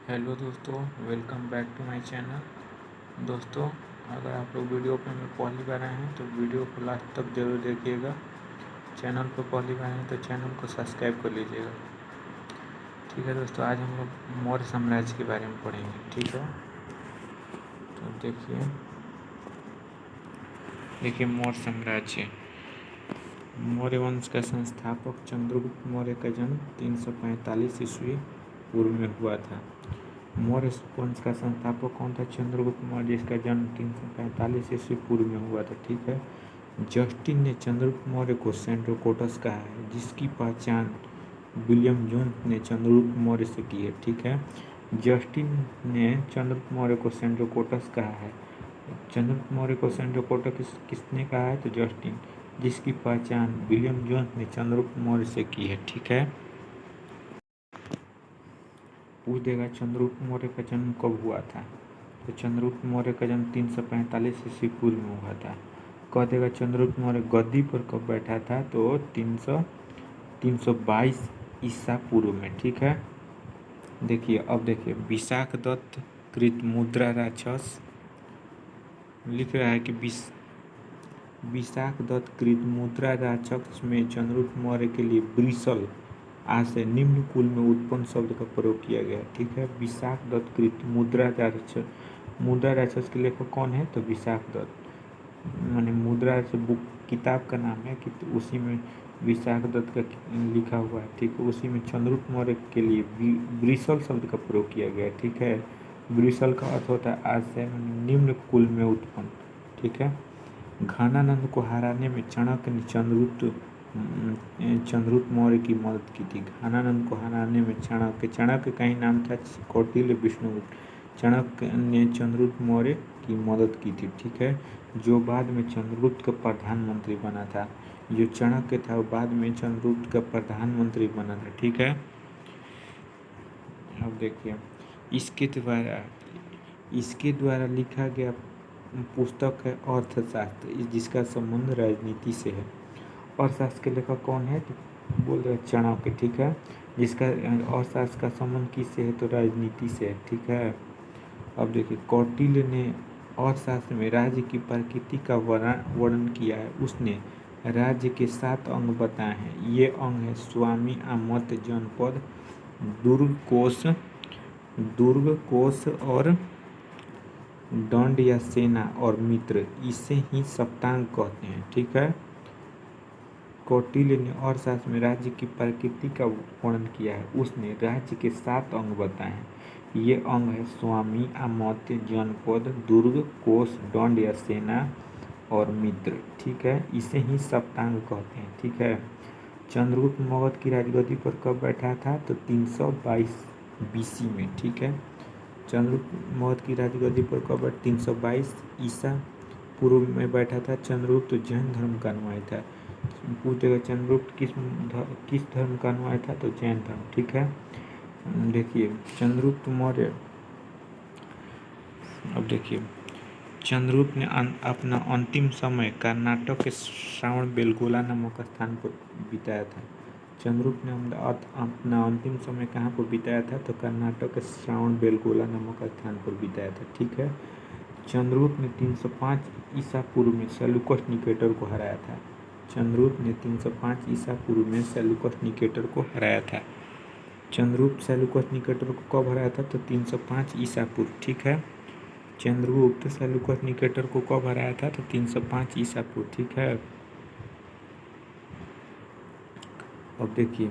Hello दोस्तों, welcome back to my channel. दोस्तों, अगर आप लोग वीडियो पे में पहली बार आए हैं तो वीडियो को लास्ट तक ज़रूर देखिएगा। चैनल पर पहली बार आए हैं तो चैनल को सब्सक्राइब कर लीजिएगा। ठीक है दोस्तों, आज हम लोग मौर्य साम्राज्य के बारे में पढ़ेंगे। ठीक है, तो देखिए मौर्य साम्राज्य। मौर्य वंश का संस्थापक चंद्रगुप्त मौर्य का जन्म 345 ईस्वी पूर्व में हुआ था। मौर्य वंश का संस्थापक कौन था? चंद्रगुप्त मौर्य, जिसका जन्म 345 ईस्वी पूर्व में हुआ था। ठीक है, जस्टिन ने चंद्रगुप्त मौर्य को सेंड्रोकोटस कहा है, जिसकी पहचान विलियम जोन्स ने चंद्रगुप्त मौर्य से की है। ठीक है, जस्टिन ने चंद्रगुप्त मौर्य को सेंड्रोकोटस कहा है। चंद्रगुप्त मौर्य को सेंड्रोकोटस किसने कहा है? तो जस्टिन, जिसकी पहचान विलियम जोन्स ने चंद्रगुप्त मौर्य से की है। ठीक है, पूछ देगा चंद्रगुप्त मौर्य का जन्म कब हुआ था? तो चंद्रगुप्त मौर्य का जन्म 345 ईस्वी पूर्व में हुआ था। कह देगा चंद्रगुप्त मौर्य गद्दी पर कब बैठा था? तो 322 ईसा पूर्व में। ठीक है, देखिए अब देखिए, विशाख दत्त कृत मुद्रा राक्षस लिख रहा है कि विशाख दत्त कृत मुद्रा राक्षस में चंद्रगुप्त मौर्य के लिए ब्रिसल आज से निम्न कुल में उत्पन्न शब्द का प्रयोग किया गया है। ठीक है, विशाख दत्त कृत मुद्रा राक्षस के लेखक कौन है? तो विशाख दत्त, माने मुद्रा से बुक किताब का नाम है कि तो उसी में विशाख दत्त का लिखा हुआ है। ठीक है, उसी में चंद्रगुप्त मौर्य के लिए ब्रिसल शब्द का प्रयोग किया गया है। ठीक है, ब्रिसल का अर्थ होता है आज से निम्न कुल में उत्पन्न। ठीक है, घनानंद को हराने में चाणक्य ने चंद्रगुप्त मौर्य की मदद की थी। घनानंद को हराने में चाणक्य का ही नाम था कौटिल्य विष्णुगुप्त। चाणक्य ने चंद्रगुप्त मौर्य की मदद की थी। ठीक है, जो बाद में चंद्रगुप्त का प्रधानमंत्री बना था। जो चाणक्य था वो बाद में चंद्रगुप्त का प्रधानमंत्री बना था। ठीक है, अब देखिए इसके द्वारा लिखा गया पुस्तक है अर्थशास्त्र, जिसका संबंध राजनीति से है। अर्थशास्त्र के लेखक कौन है? तो बोल रहे चाणक्य। ठीक है, जिसका अर्थशास्त्र का संबंध किससे है? तो राजनीति से है। ठीक है, अब देखिए कौटिल्य ने अर्थशास्त्र में राज्य की प्रकृति का वर्णन किया है। उसने राज्य के 7 अंग बताए हैं। ये अंग है स्वामी, आमत, जनपद, दुर्ग कोष और दंड या सेना और मित्र। इसे ही सप्तांग कहते हैं। ठीक है, कौटिल्य ने अर्थशास्त्र में राज्य की प्रकृति का वर्णन किया है। उसने राज्य के 7 अंग बताए हैं। ये अंग है स्वामी, अमात्य, जनपद, दुर्ग, कोष, दंड या सेना और मित्र। ठीक है, इसे ही सप्तांग कहते हैं। ठीक है, चंद्रगुप्त मगध की राजगद्दी पर कब बैठा था? तो 322 BC में। ठीक है, चंद्रगुप्त मौर्य की राजगद्दी पर कब? 322 ईसा पूर्व में बैठा था। चंद्रगुप्त जैन धर्म का अनुयायी था। पूछेगा चंद्रगुप्त किस धर्म का अनुयायी था? तो जैन धर्म। ठीक है, देखिए चंद्रगुप्त मौर्य, अब देखिए चंद्रगुप्त ने अपना अंतिम समय कर्नाटक के श्रावण बेलगोला नामक स्थान पर बिताया था। चंद्रगुप्त ने अपना अंतिम समय कहाँ पर बिताया था? तो कर्नाटक के श्रावण बेलगोला नामक स्थान पर बिताया था। ठीक है, चंद्रगुप्त ने 305 ईसा पूर्व में सेल्यूकस निकेटर को हराया था। चंद्रगुप्त ने 305 ईसा पूर्व में सेल्यूकस निकेटर को हराया था। चंद्रगुप्त सेल्यूकस निकेटर को कब हराया था? तो 305 ईसा पूर्व। ठीक है, चंद्रगुप्त सेल्यूकस निकेटर को कब हराया था? तो 305 ईसा पूर्व। ठीक है, अब देखिए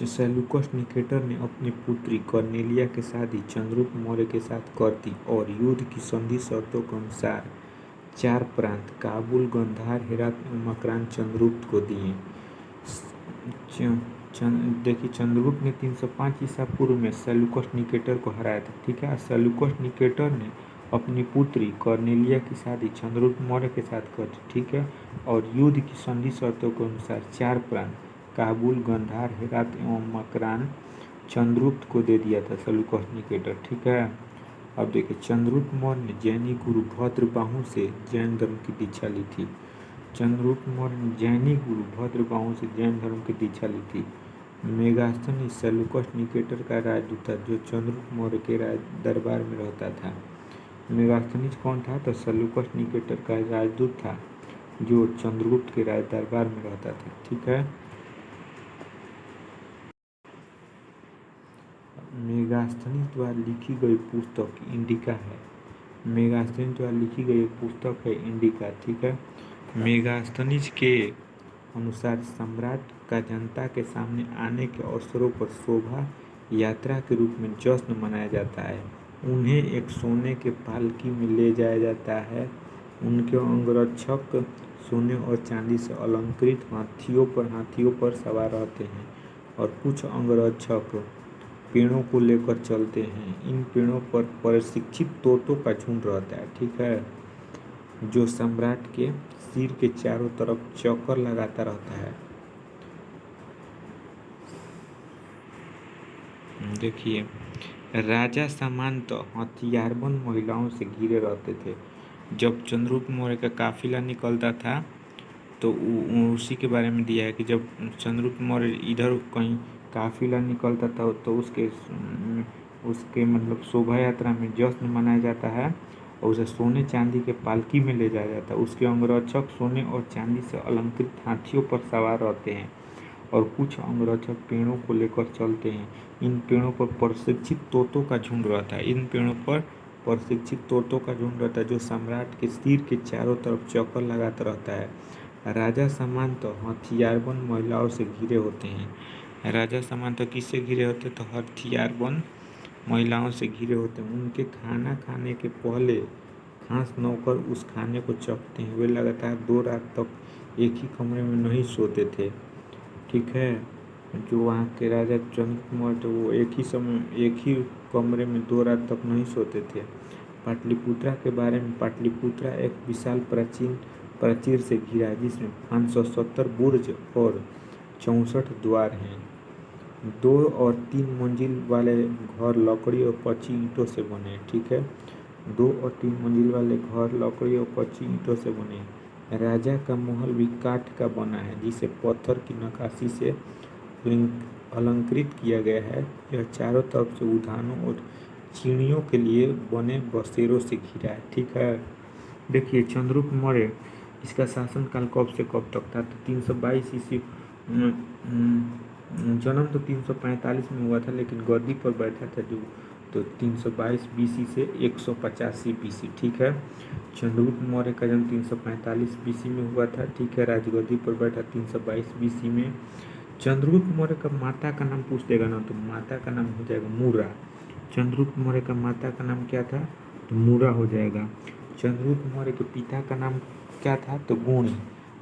सेल्यूकस निकेटर ने अपनी पुत्री कर्नेलिया की शादी चंद्रगुप्त मौर्य के साथ कर दी और युद्ध की संधि शर्तों के अनुसार 4 प्रांत काबुल, गंधार, हेरात एवं मकरान चंद्रगुप्त को दिए। देखिए चंद्रगुप्त ने 305 ईसा पूर्व में सेल्यूकस निकेटर को हराया था। ठीक है, सेल्यूकस निकेटर ने अपनी पुत्री कर्नेलिया की शादी चंद्रगुप्त मौर्य के साथ कर दी। ठीक है, और युद्ध की संधि शर्तों के अनुसार 4 प्रांत काबुल, गंधार, हेरात एवं मकरान चंद्रगुप्त को दे दिया था सेल्यूकस निकेटर। ठीक है, अब देखिए चंद्रगुप्त मौर्य ने जैनी गुरु भद्रबाहु से जैन धर्म की दीक्षा ली थी। चंद्रगुप्त मौर्य ने जैनी गुरु भद्रबाहु से जैन धर्म की दीक्षा ली थी। मेगास्थनीज सेल्यूकस निकेटर का राजदूत था जो चंद्रगुप्त मौर्य के राज दरबार में रहता था। मेगास्थनीज कौन था? तो सेल्यूकस निकेटर का राजदूत था जो चंद्रगुप्त के राज दरबार में रहता था। ठीक है। मेगास्थनीज द्वारा लिखी गई पुस्तक इंडिका है। मेगास्थनीज द्वारा लिखी गई एक पुस्तक है इंडिका। ठीक है। मेगास्थनीज के अनुसार सम्राट का जनता के सामने आने के अवसरों पर शोभा यात्रा के रूप में जश्न मनाया जाता है। उन्हें एक सोने के पालकी में ले जाया जाता है। उनके अंगरक्षक सोने और चांदी से अलंकृत हाथियों पर सवार रहते हैं और कुछ अंगरक्षक पेड़ों को लेकर चलते हैं। इन पेड़ों पर प्रशिक्षित तोतों का झुंड रहता है। ठीक है। जो सम्राट के सिर के चारों तरफ चक्कर लगाता रहता है। देखिए, राजा सामंत हथियारबंद महिलाओं से घिरे रहते थे। जब चंद्रगुप्त मौर्य का काफिला निकलता था तो उसी के बारे में दिया है कि जब चंद्रगुप्त मौर्य इधर कहीं काफिला निकलता था तो उसके मतलब शोभा यात्रा में जश्न मनाया जाता है और उसे सोने चांदी के पालकी में ले जाया जाता है। उसके अंगरक्षक सोने और चांदी से अलंकृत हाथियों पर सवार रहते हैं और कुछ अंगरक्षक पेड़ों को लेकर चलते हैं। इन पेड़ों पर प्रशिक्षित तोतों का झुंड रहता है जो सम्राट के सिर के चारों तरफ चक्कर लगाता रहता है। राजा सामंत हथियारबंद महिलाओं से घिरे होते हैं। राजा सामंत किससे घिरे होते? तो हथियारबंद महिलाओं से घिरे होते हैं। उनके खाना खाने के पहले खास नौकर उस खाने को चखते हैं। वे लगातार 2 रात तक एक ही कमरे में नहीं सोते थे। ठीक है। जो वहाँ के राजा चंद्रगुप्त मौर्य थे वो एक ही कमरे में 2 रात तक नहीं सोते थे। पाटलिपुत्रा के बारे में, पाटलिपुत्रा एक विशाल प्राचीर से घिरा है जिसमें 570 बुर्ज और 64 द्वार हैं। 2 और 3 मंजिल वाले घर लकड़ी और कच्ची ईंटों से बने हैं। ठीक है। 2 और 3 मंजिल वाले घर लकड़ी और कच्ची ईंटों से बने हैं। राजा का महल भी काठ का बना है जिसे पत्थर की नक्काशी से अलंकृत किया गया है। यह चारों तरफ से उद्यानों और चिड़ियों के लिए बने बसेरों से घिरा है। ठीक है। देखिए, चंद्रगुप्त मौर्य इसका शासनकाल कब से कब तक था? तो 322 ईस्वी। जन्म तो 345 में हुआ था लेकिन गद्दी पर बैठा था जो तो 322 बीसी से 185 बीसी। ठीक है। चंद्रगुप्त मौर्य का जन्म 345 बीसी में हुआ था। ठीक है। राजगद्दी पर बैठा 322 बीसी में। चंद्रगुप्त मौर्य का माता का नाम पूछ देगा ना तो माता का नाम हो जाएगा मूरा। चंद्रगुप्त मौर्य का माता का नाम क्या था? तो मूरा हो जाएगा। चंद्रगुप्त मौर्य के पिता का नाम क्या था? तो गुणी।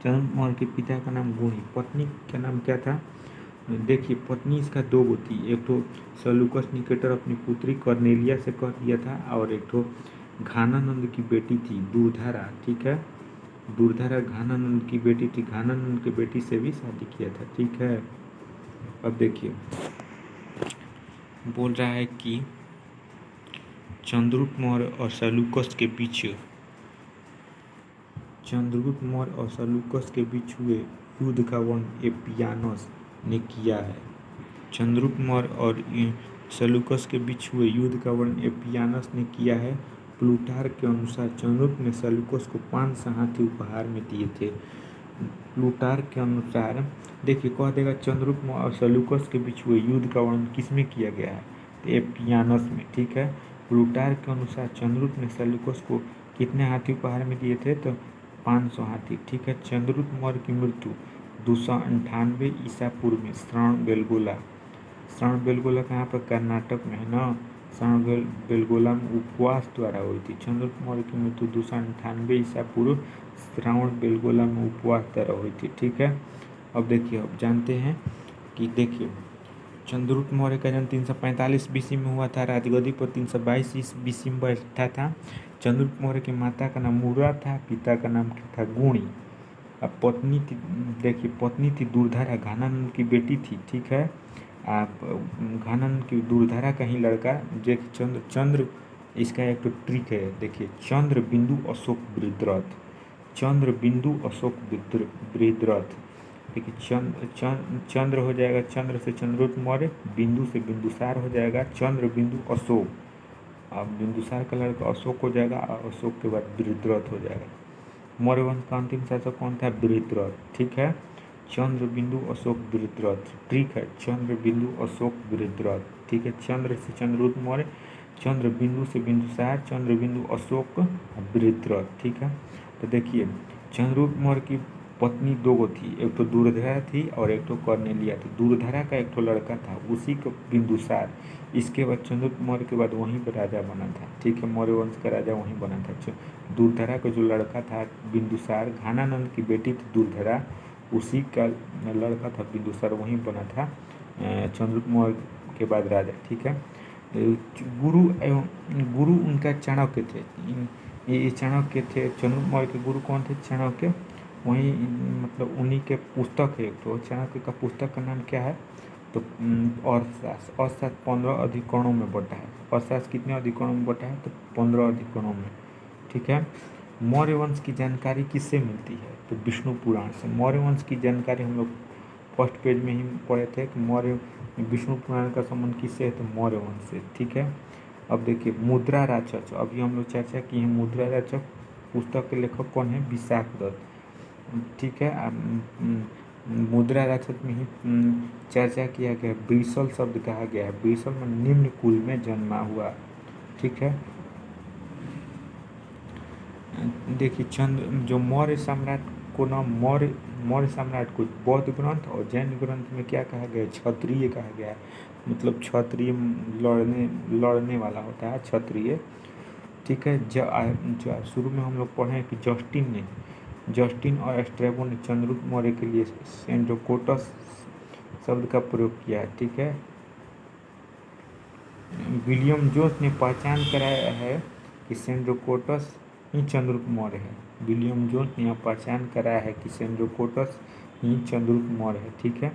चंद्रगुप्त मौर्य के पिता का नाम गुणी। पत्नी का नाम क्या था? देखिए, पत्नी इसका 2 गो थी। एक तो सेल्यूकस निकेटर अपनी पुत्री कर्नेलिया से कर दिया था और एक तो घानानंद की बेटी थी दुर्धारा। ठीक है। दुर्धारा घानानंद की बेटी थी। घानानंद की बेटी से भी शादी किया था। ठीक है। अब देखिए, बोल रहा है कि चंद्रगुप्त मौर्य और सेल्यूकस के बीच हुए युद्ध का वर्णन एपियानस ने किया है। चंद्रगुप्त मौर्य और सेल्यूकस के बीच हुए युद्ध का वर्णन एपियानस ने किया है। प्लूटार्क के अनुसार चंद्रगुप्त ने सेल्यूकस को 500 हाथी उपहार में दिए थे। प्लूटार्क के अनुसार देखिए, कह देगा चंद्रगुप्त मौर्य और सेल्यूकस के बीच हुए युद्ध का वर्णन किसमें किया गया है? तो एपियानस में। ठीक है। प्लूटार्क के अनुसार चंद्रगुप्त ने सेल्यूकस को कितने हाथी उपहार में दिए थे? तो 500 हाथी। ठीक है। चंद्रगुप्त मौर्य की मृत्यु 298 ईसा पूर्व में श्रवणबेलगोला कहाँ पर? कर्नाटक में है ना। श्रवणबेलगोला में उपवास द्वारा हुई थी। चंद्रगुप्त मौर्य की मृत्यु 298 ईसा पूर्व श्रवणबेलगोला में उपवास द्वारा हुई थी। ठीक है। अब देखिए, अब जानते हैं कि देखिए चंद्रगुप्त मौर्य का जन्म 345 बीसी में हुआ था। राजगद्दी पर 322 बीसी में बैठा था। चंद्रगुप्त मौर्य की माता का नाम मूरा था, पिता का नाम था गुणी। अब पत्नी थी, देखिए पत्नी थी दुर्धारा, घानानंद की बेटी थी। ठीक है। आप घानानंद की दुर्धारा का ही लड़का चंद्र इसका एक तो ट्रिक है। देखिए, चंद्र बिंदु अशोक बृहद्रथ देखिए चंद्र हो जाएगा, चंद्र से चंद्रगुप्त मौर्य, बिंदु से बिंदुसार हो जाएगा, चंद्र बिंदु अशोक, अब बिंदुसार का लड़का अशोक हो जाएगा और अशोक के बाद बृहद्रथ हो जाएगा। मौर्य वंश का अंतिम शासक कौन था? बृहद्रथ, ठीक है। चंद्र बिंदु अशोक बृहद्रथ, ठीक है, चंद्र बिंदु अशोक बृहद्रथ, ठीक है। चंद्र से चंद्रगुप्त मौर्य, चंद्र बिंदु से बिंदुसार, चंद्र बिंदु अशोक बृहद्रथ, ठीक है। तो देखिए चंद्रगुप्त मौर्य की पत्नी दो गो थी, एक तो दूरधरा थी और एक तो कर्नेलिया थी। दूरधरा का एक तो लड़का था, उसी को बिंदुसार, इसके बाद चंद्रगुप्त मौर्य के बाद वहीं पर राजा बना था, ठीक है, मौर्य वंश का राजा वहीं बना था। दूरधरा का जो लड़का था बिंदुसार, घानानंद की बेटी थी दूरधरा, उसी का लड़का था बिंदुसार, वहीं बना था चंद्रगुप्त मौर्य के बाद राजा, ठीक है। गुरु उनका चाणक्य थे, ये चाणक्य थे। चंद्रगुप्त मौर्य के गुरु कौन थे? चाणक्य। वहीं मतलब उन्हीं के पुस्तक है, तो चाणक्य का पुस्तक का नाम क्या है? तो अर्थशास्त्र। अर्थशास्त्र 15 अधिकरणों में बटा है। अर्थशास्त्र कितने अधिकरणों में बटा है? तो 15 अधिकरणों में, ठीक है। मौर्य वंश की जानकारी किससे मिलती है? तो विष्णु पुराण से। मौर्य वंश की जानकारी हम लोग फर्स्ट पेज में ही पढ़े थे कि मौर्य विष्णु पुराण का संबंध किससे है? तो मौर्य वंश से, ठीक है। अब देखिए मुद्रा राक्षस, अभी हम लोग चर्चा की है मुद्रा राक्षस, पुस्तक के लेखक कौन है? विशाख दत्त, ठीक है। मुद्रा राक्षस में ही चर्चा किया गया, बीरसल शब्द कहा गया है, बीरसल में निम्न कुल में जन्मा हुआ, ठीक है। देखिए चंद्र जो मौर्य सम्राट को ना, मौर्य सम्राट को बौद्ध ग्रंथ और जैन ग्रंथ में क्या कहा गया? क्षत्रिय कहा गया है, मतलब क्षत्रिय लड़ने वाला होता है क्षत्रिय, ठीक है। जो शुरू में हम लोग पढ़े कि जस्टिन और एस्ट्रेबो ने चंद्रगुप्त मौर्य के लिए सेंड्रोकोटस शब्द का प्रयोग किया है, ठीक है। विलियम जोन्स ने पहचान कराया है कि सेंड्रोकोटस ही चंद्रगुप्त मौर्य है। विलियम जोन्स ने यह पहचान कराया है कि सेंड्रोकोटस ही चंद्रगुप्त मौर्य है, ठीक है।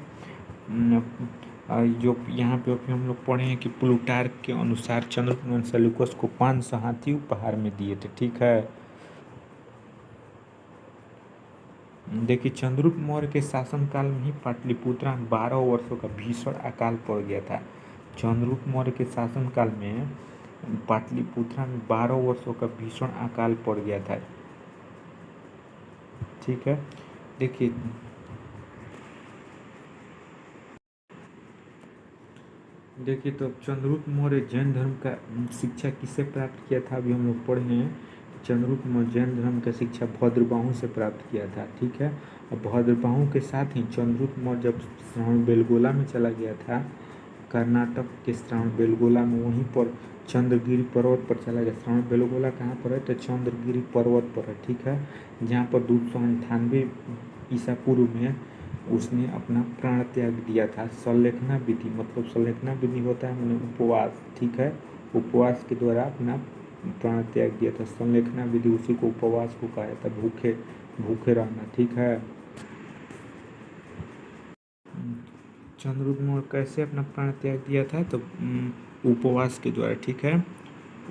जो यहाँ पे हम लोग पढ़े हैं कि प्लूटार्क के अनुसार चंद्रगुप्त मौर्य सेल्यूकस को 500 हाथी उपहार में दिए थे, ठीक है। देखिए चंद्रगुप्त मौर्य के शासनकाल में ही पाटलिपुत्र में 12 वर्षों का भीषण अकाल पड़ गया था। चंद्रगुप्त मौर्य के शासनकाल में पाटलिपुत्र में 12 वर्षों का भीषण अकाल पड़ गया था, ठीक है। देखिए तो चंद्रगुप्त मौर्य जैन धर्म का शिक्षा किससे प्राप्त किया था? अभी हम लोग पढ़े हैं चंद्रगुप्त मौर्य जैन धर्म का शिक्षा भद्रबाहु से प्राप्त किया था, ठीक है। और भद्रबाहु के साथ ही चंद्रगुप्त मौर्य जब श्रवणबेलगोला में चला गया था, कर्नाटक के श्रवणबेलगोला में, वहीं पर चंद्रगिरी पर्वत पर चला गया। श्रवणबेलगोला कहाँ पर है? तो चंद्रगिरी पर्वत पर है, ठीक है, जहाँ पर 298 ईसा पूर्व में उसने अपना प्राण त्याग दिया था। संलेखना विधि, मतलब संलेखना विधि होता है मैंने उपवास, ठीक है, उपवास के द्वारा अपना प्राण त्याग दिया था। संलेखना विधि उसी को उपवास को कहा जाता है, भूखे रहना, ठीक है। चंद्रगुप्त मौर्य कैसे अपना प्राण त्याग दिया था? तो उपवास के द्वारा, ठीक है,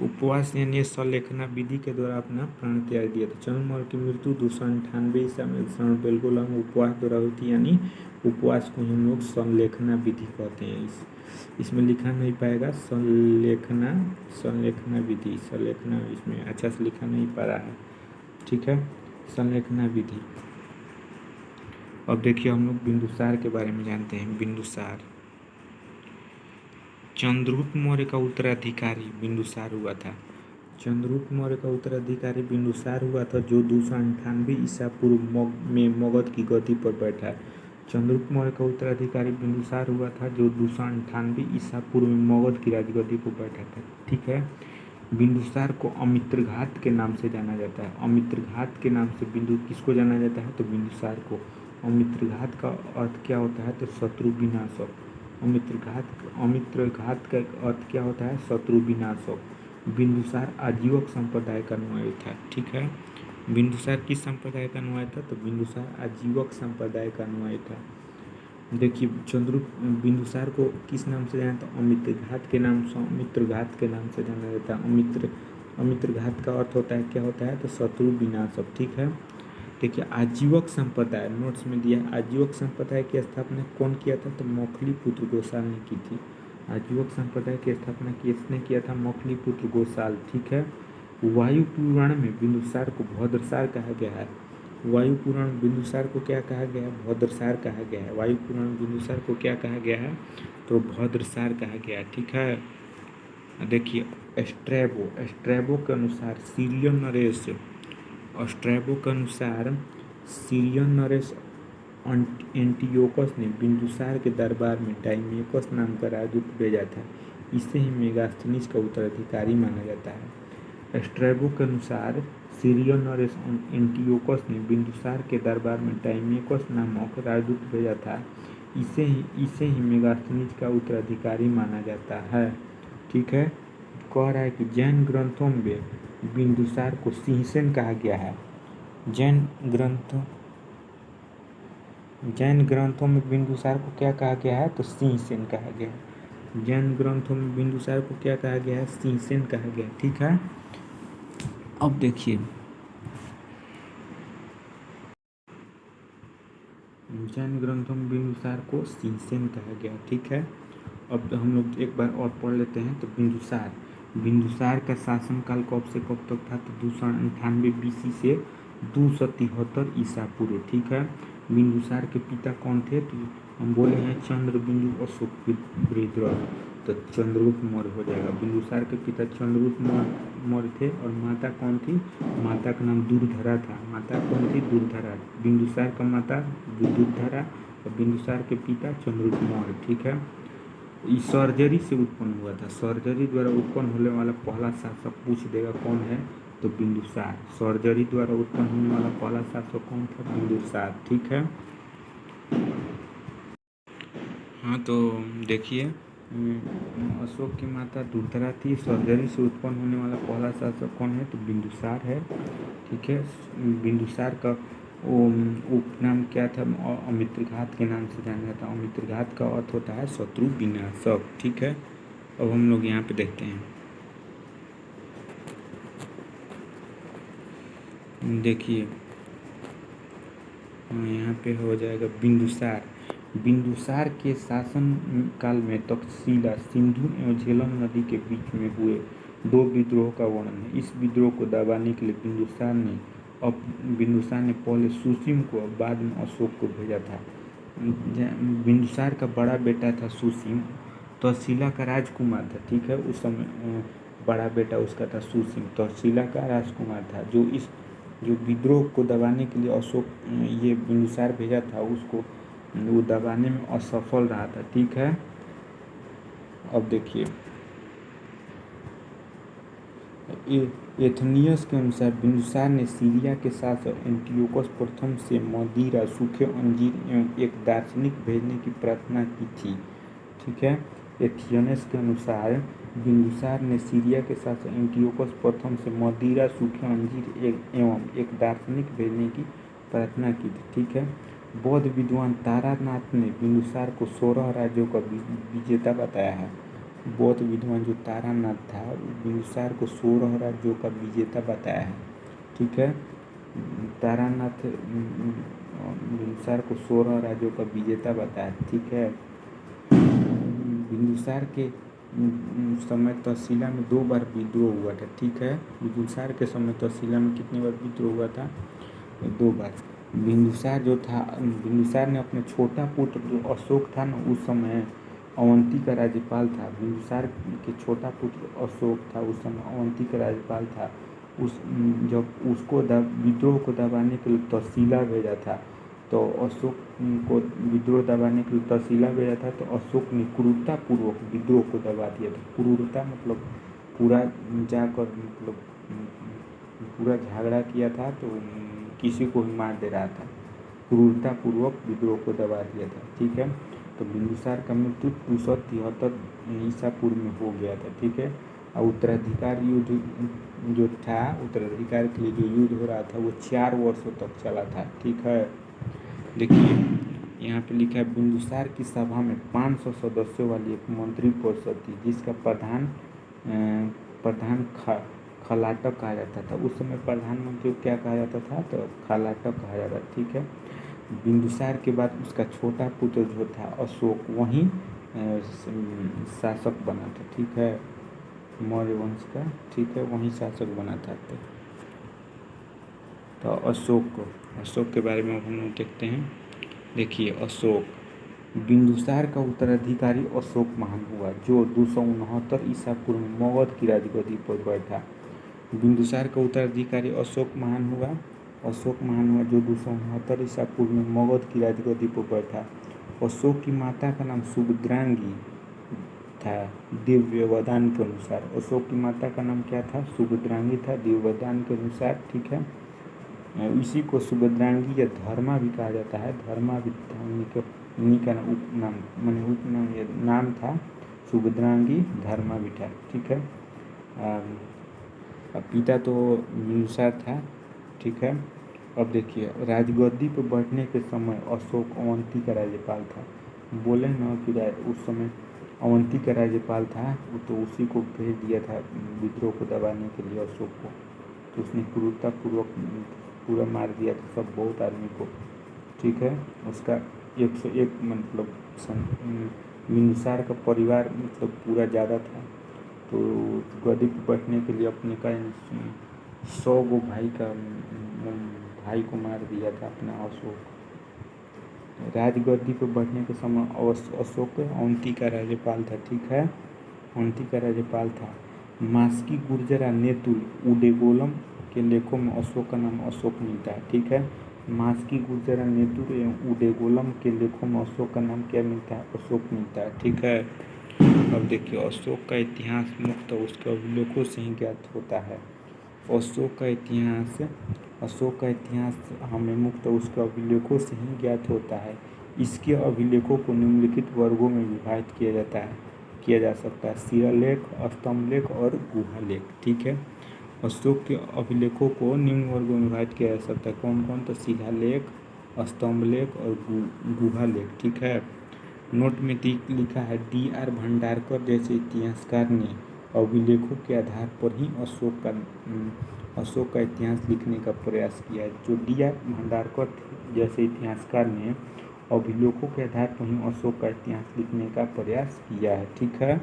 उपवास यानी संलेखना विधि के द्वारा अपना प्राण त्याग दिया था। चंद्रगुप्त मौर्य की मृत्यु 298 ईसा में श्रवणबेलगोला में उपवास द्वारा हुई थी, यानी उपवास को हम लोग संलेखना विधि कहते हैं। इसमें लिखा नहीं पाएगा संलेखना विधि, संलेखना इसमें अच्छा से लिखा नहीं पा रहा है, ठीक है, संलेखना विधि। अब देखिए हम लोग बिंदुसार के बारे में जानते हैं। बिंदुसार चंद्रगुप्त मौर्य का उत्तराधिकारी बिंदुसार हुआ था। चंद्रगुप्त मौर्य का उत्तराधिकारी बिंदुसार हुआ था, जो 298 ईसा पूर्व में मगध की गद्दी पर बैठा। चंद्रगुप्त मौर्य का उत्तराधिकारी बिंदुसार हुआ था, जो 298 ईसा पूर्व में मगध की राजगद्दी पर बैठा था, ठीक है। बिंदुसार को अमित्रघात के नाम से जाना जाता है। अमित्रघात के नाम से किसको जाना जाता है? तो बिंदुसार को। अमित्रघात का अर्थ क्या होता है? तो शत्रु विनाशक। अमित्रघात का अर्थ क्या होता है? शत्रु विनाशक। बिंदुसार आजीवक संप्रदाय का अनुयायी था, ठीक है। बिंदुसार किस संप्रदाय का अनुयायी था? तो बिंदुसार आजीवक संप्रदाय का अनुयायी था। देखिए बिंदुसार को किस नाम से जाना था? अमित्रघात के नाम से जाना जाता है। अमित्रघात का अर्थ होता है क्या होता है? तो शत्रु विनाशक, ठीक है। देखिए आजीवक संप्रदाय नोट्स में दिया, आजीवक संप्रदाय की स्थापना कौन किया था? तो मौखलीपुत्र घोषाल ने की थी। आजीवक संप्रदाय की स्थापना किसने किया था? मौखलीपुत्र घोषाल। ठीक है। वायु पुराण में बिंदुसार को भद्रसार कहा गया है। वायु पुराण बिंदुसार को क्या कहा गया है? भद्रसार कहा गया है। वायु पुराण बिंदुसार को क्या कहा गया है? तो भद्रसार कहा गया है। ठीक है। देखिए स्ट्रैबो के अनुसार सीरियन नरेश, स्ट्रैबो के अनुसार सीरियन नरेश एंटियोकस ने बिंदुसार के दरबार में डायमेकस नाम का राजदूत भेजा था। इसे ही मेगास्थनीज का उत्तराधिकारी माना जाता है। स्ट्रैबो के अनुसार सीरियन नरेश एंटियोकस ने बिंदुसार के दरबार में डायमेकस नामक राजदूत भेजा था। इसे ही मेगास्थनीज का उत्तराधिकारी माना जाता है। ठीक है। कह रहा है कि जैन ग्रंथों में बिंदुसार को सिंहसेन कहा गया है। जैन ग्रंथों में बिंदुसार को क्या कहा गया है? तो सिंहसेन कहा गया है। जैन ग्रंथों में बिंदुसार को क्या कहा गया है? सिंहसेन कहा गया। ठीक है। अब देखिए जैन ग्रंथों में बिंदुसार को सिंहसेन कहा गया। ठीक है। अब हम लोग एक बार और पढ़ लेते हैं। तो बिंदुसार का शासनकाल कब से कब तक था? तो 298 BC से 273 ईसा पूर्व। ठीक है। बिंदुसार के पिता कौन थे? तो हम बोले हैं चंद्रबिंदु अशोक विद्रोह, तो चंद्रगुप्त मौर्य हो जाएगा। बिंदुसार के पिता चंद्रगुप्त मौर्य थे और माता कौन थी? माता का नाम दुर्धरा था। माता कौन थी? दुर्धरा। बिंदुसार का माता दुर्धरा और बिंदुसार के पिता चंद्रगुप्त मौर्य। ठीक है। ये सर्जरी से उत्पन्न हुआ था। सर्जरी द्वारा उत्पन्न होने वाला पहला शासक पूछ देगा कौन है? तो बिंदुसार। सर्जरी द्वारा उत्पन्न होने वाला पहला शासक कौन था? बिंदुसार। ठीक है। हाँ तो देखिए अशोक की माता दुर्धरा थी। सर्जरी से उत्पन्न होने वाला पहला शासक कौन है? तो बिंदुसार है। ठीक है। बिंदुसार का उपनाम क्या था? अमित्रघात के नाम से जाना जाता है। अमित्रघात का अर्थ होता है शत्रु विनाशक। ठीक है। अब हम लोग यहाँ पे देखते हैं। देखिए यहाँ पे हो जाएगा बिंदुसार के शासन काल में तक्षशिला सिंधु एवं झेलम नदी के बीच में हुए 2 विद्रोह का वर्णन है। इस विद्रोह को दबाने के लिए बिंदुसार ने पहले सुसीम को और बाद में अशोक को भेजा था। बिंदुसार का बड़ा बेटा था सुसीम, तक्षशिला का राजकुमार था। ठीक है। उस समय बड़ा बेटा उसका था सुसीम, तक्षशिला का राजकुमार था। जो विद्रोह को दबाने के लिए अशोक ये बिंदुसार भेजा था, उसको वो दबाने में असफल रहा था। ठीक है। अब देखिए एथनियस के अनुसार बिंदुसार ने सीरिया के शासक एंटियोकस प्रथम से मदिरा, सूखे अंजीर एवं एक दार्शनिक भेजने की प्रार्थना की थी। ठीक है। एथियनस के अनुसार बिंदुसार ने सीरिया के शासक एंटियोकस प्रथम से मदिरा, सूखे अंजीर एवं एक दार्शनिक भेजने की प्रार्थना की थी। ठीक है। बौद्ध विद्वान तारानाथ ने बिंदुसार को 16 राज्यों का विजेता बताया है। बौद्ध विद्वान जो तारानाथ था बिंदुसार को 16 राज्यों का विजेता बताया है। ठीक है। तारानाथ बिंदुसार को 16 राज्यों का विजेता बताया। ठीक है। बिंदुसार के समय तक्षशिला में 2 बार विद्रोह हुआ था। ठीक है। बिंदुसार के समय तक्षशिला में कितनी बार विद्रोह हुआ था? 2 बार। बिंदुसार ने अपने छोटा पुत्र जो अशोक था ना, उस समय अवंती का राज्यपाल था। बिंदुसार के छोटा पुत्र अशोक था, उस समय अवंती का राज्यपाल था। जब उसको विद्रोह को दबाने के लिए तक्षशिला भेजा था, तो अशोक को विद्रोह दबाने के लिए तक्षशिला भेजा था, तो अशोक ने क्रूरतापूर्वक विद्रोह को दबा दिया था। क्रूरता मतलब पूरा जाकर मतलब पूरा झगड़ा किया था, तो किसी को ही मार दे रहा था। क्रूरतापूर्वक विद्रोह को दबा दिया था। ठीक है। तो बिंदुसार का मृत्यु 273 ईसा पूर्व में हो गया था। ठीक है। और उत्तराधिकार युद्ध जो था, उत्तराधिकार के लिए जो युद्ध हो रहा था वो 4 वर्षों तक चला था। ठीक है। देखिए यहाँ पे लिखा है बिंदुसार की सभा में 500 सदस्यों वाली एक मंत्री परिषद थी, जिसका प्रधान खलाटक कहा जाता था। उस समय प्रधानमंत्री को क्या कहा जाता था, तो खलाटक कहा जाता था, ठीक है। बिंदुसार के बाद उसका छोटा पुत्र जो था अशोक, वहीं शासक बना था, ठीक है, मौर्य वंश का, ठीक है, वहीं शासक बना था। तो अशोक के बारे में अब हम लोग देखते हैं। देखिए, अशोक बिंदुसार का उत्तराधिकारी अशोक महान हुआ, जो 269 ईसा पूर्व में मगध की राजगद्दी पर बैठा। बिंदुसार का उत्तराधिकारी अशोक महान हुआ जो 269 ईसा पूर्व में मगध की राजगद्दी पर बैठा। अशोक की माता का नाम सुभद्रांगी था दिव्य वरदान के अनुसार। अशोक की माता का नाम क्या था, सुभद्रांगी था दिव्य वरदान के अनुसार, ठीक है। इसी को सुभद्रांगी या धर्मा भी कहा जाता है। धर्मा भी का उपनाम, माने उपनाम या नाम था सुभद्रांगी, धर्मा भी था, ठीक है। पिता तो बिंदुसार था, ठीक है। अब देखिए, राजगद्दी पर बैठने के समय अशोक अवंती का राज्यपाल था। बोले न कि उस समय अवंती का राज्यपाल था, तो उसी को भेज दिया था विद्रोह को दबाने के लिए अशोक को। तो उसने क्रूरतापूर्वक पूरा मार दिया था सब, बहुत आदमी को, ठीक है। उसका 101 मतलब बिंदुसार का परिवार मतलब पूरा ज़्यादा था। तो गद्दी पर बैठने के लिए अपने का 100 गो भाई को मार दिया था अपना अशोक। राजगद्दी पर बैठने के समय अशोक अवंती का राज्यपाल था, ठीक है, अवंती का राज्यपाल था। मास्की गुर्जरा नेतुल उडेगोलम के लेखों में अशोक का नाम अशोक मिलता है, ठीक है। मास्की गुर्जरा नेतुल एवं उडेगोलम के लेखों में अशोक का नाम क्या मिलता है, अशोक मिलता है, ठीक है। अब देखिए, अशोक का इतिहास मुख्यतः उसके अभिलेखों से ही ज्ञात होता है। अशोक का इतिहास हमें मुख्यतः उसके अभिलेखों से ही ज्ञात होता है। इसके अभिलेखों को निम्नलिखित वर्गों में विभाजित किया जा सकता है, शिलालेख, स्तंभलेख और गुहालेख, ठीक है। अशोक के अभिलेखों को निम्न वर्गों में विभाजित किया जा सकता है। कौन कौन, तो शिलालेख, स्तंभलेख और गुहालेख, ठीक है। नोट में लिखा है D.R. भंडारकर जैसे इतिहासकार ने अभिलेखों के आधार पर ही अशोक का इतिहास लिखने का प्रयास किया है। जो D.R. भंडारकर जैसे इतिहासकार ने अभिलेखों के आधार पर ही अशोक का इतिहास लिखने का प्रयास किया है, ठीक है।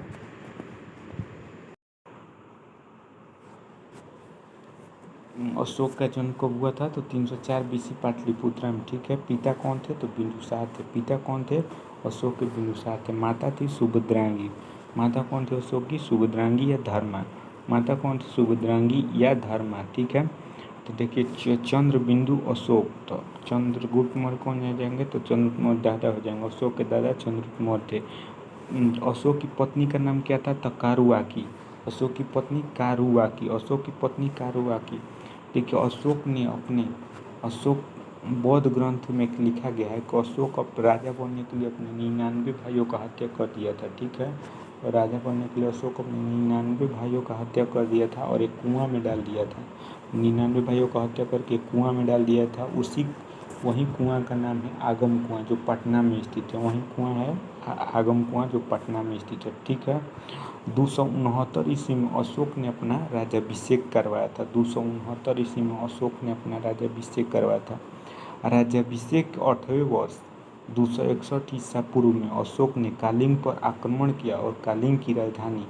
अशोक का जन्म कब हुआ था, तो 304 BC पाटलिपुत्रा में, ठीक है। पिता कौन थे, तो बिंदुसार थे। पिता कौन थे, अशोक के बिंदुसार थे। माता थी सुभद्रांगी। माता कौन थी अशोक की, सुभद्रांगी या धर्मा। माता कौन थी, सुभद्रांगी या धर्मा, ठीक है। तो देखिए, चंद्र बिंदु अशोक, तो चंद्रगुप्त मौर्य कौन हो जाएंगे, तो चंद्रगुप्त मौर्य दादा हो जाएंगे। अशोक के दादा चंद्रगुप्त मौर्य थे। अशोक की पत्नी का नाम क्या था, कारुआकी। अशोक की पत्नी कारुआकी। देखिए, अशोक बौद्ध ग्रंथ में लिखा गया है कि अशोक राजा बनने के लिए अपने 99 भाइयों का हत्या कर दिया था, ठीक है। और राजा बनने के लिए अशोक अपने 99 भाइयों का हत्या कर दिया था और एक कुआं में डाल दिया था। 99 भाइयों का हत्या करके कुआं में डाल दिया था। वही कुआं का नाम है आगम कुआं, जो पटना में स्थित है। वही कुआं है आगम कुआं, जो पटना में स्थित है, ठीक है। 269 ईस्वी में अशोक ने अपना राज्याभिषेक करवाया था। 269 ईस्वी में अशोक ने अपना राज्याभिषेक करवाया था। राज्याभिषेक के 8वें वर्ष 261 ईसा पूर्व में अशोक ने कालिंग पर आक्रमण किया और कालिंग की राजधानी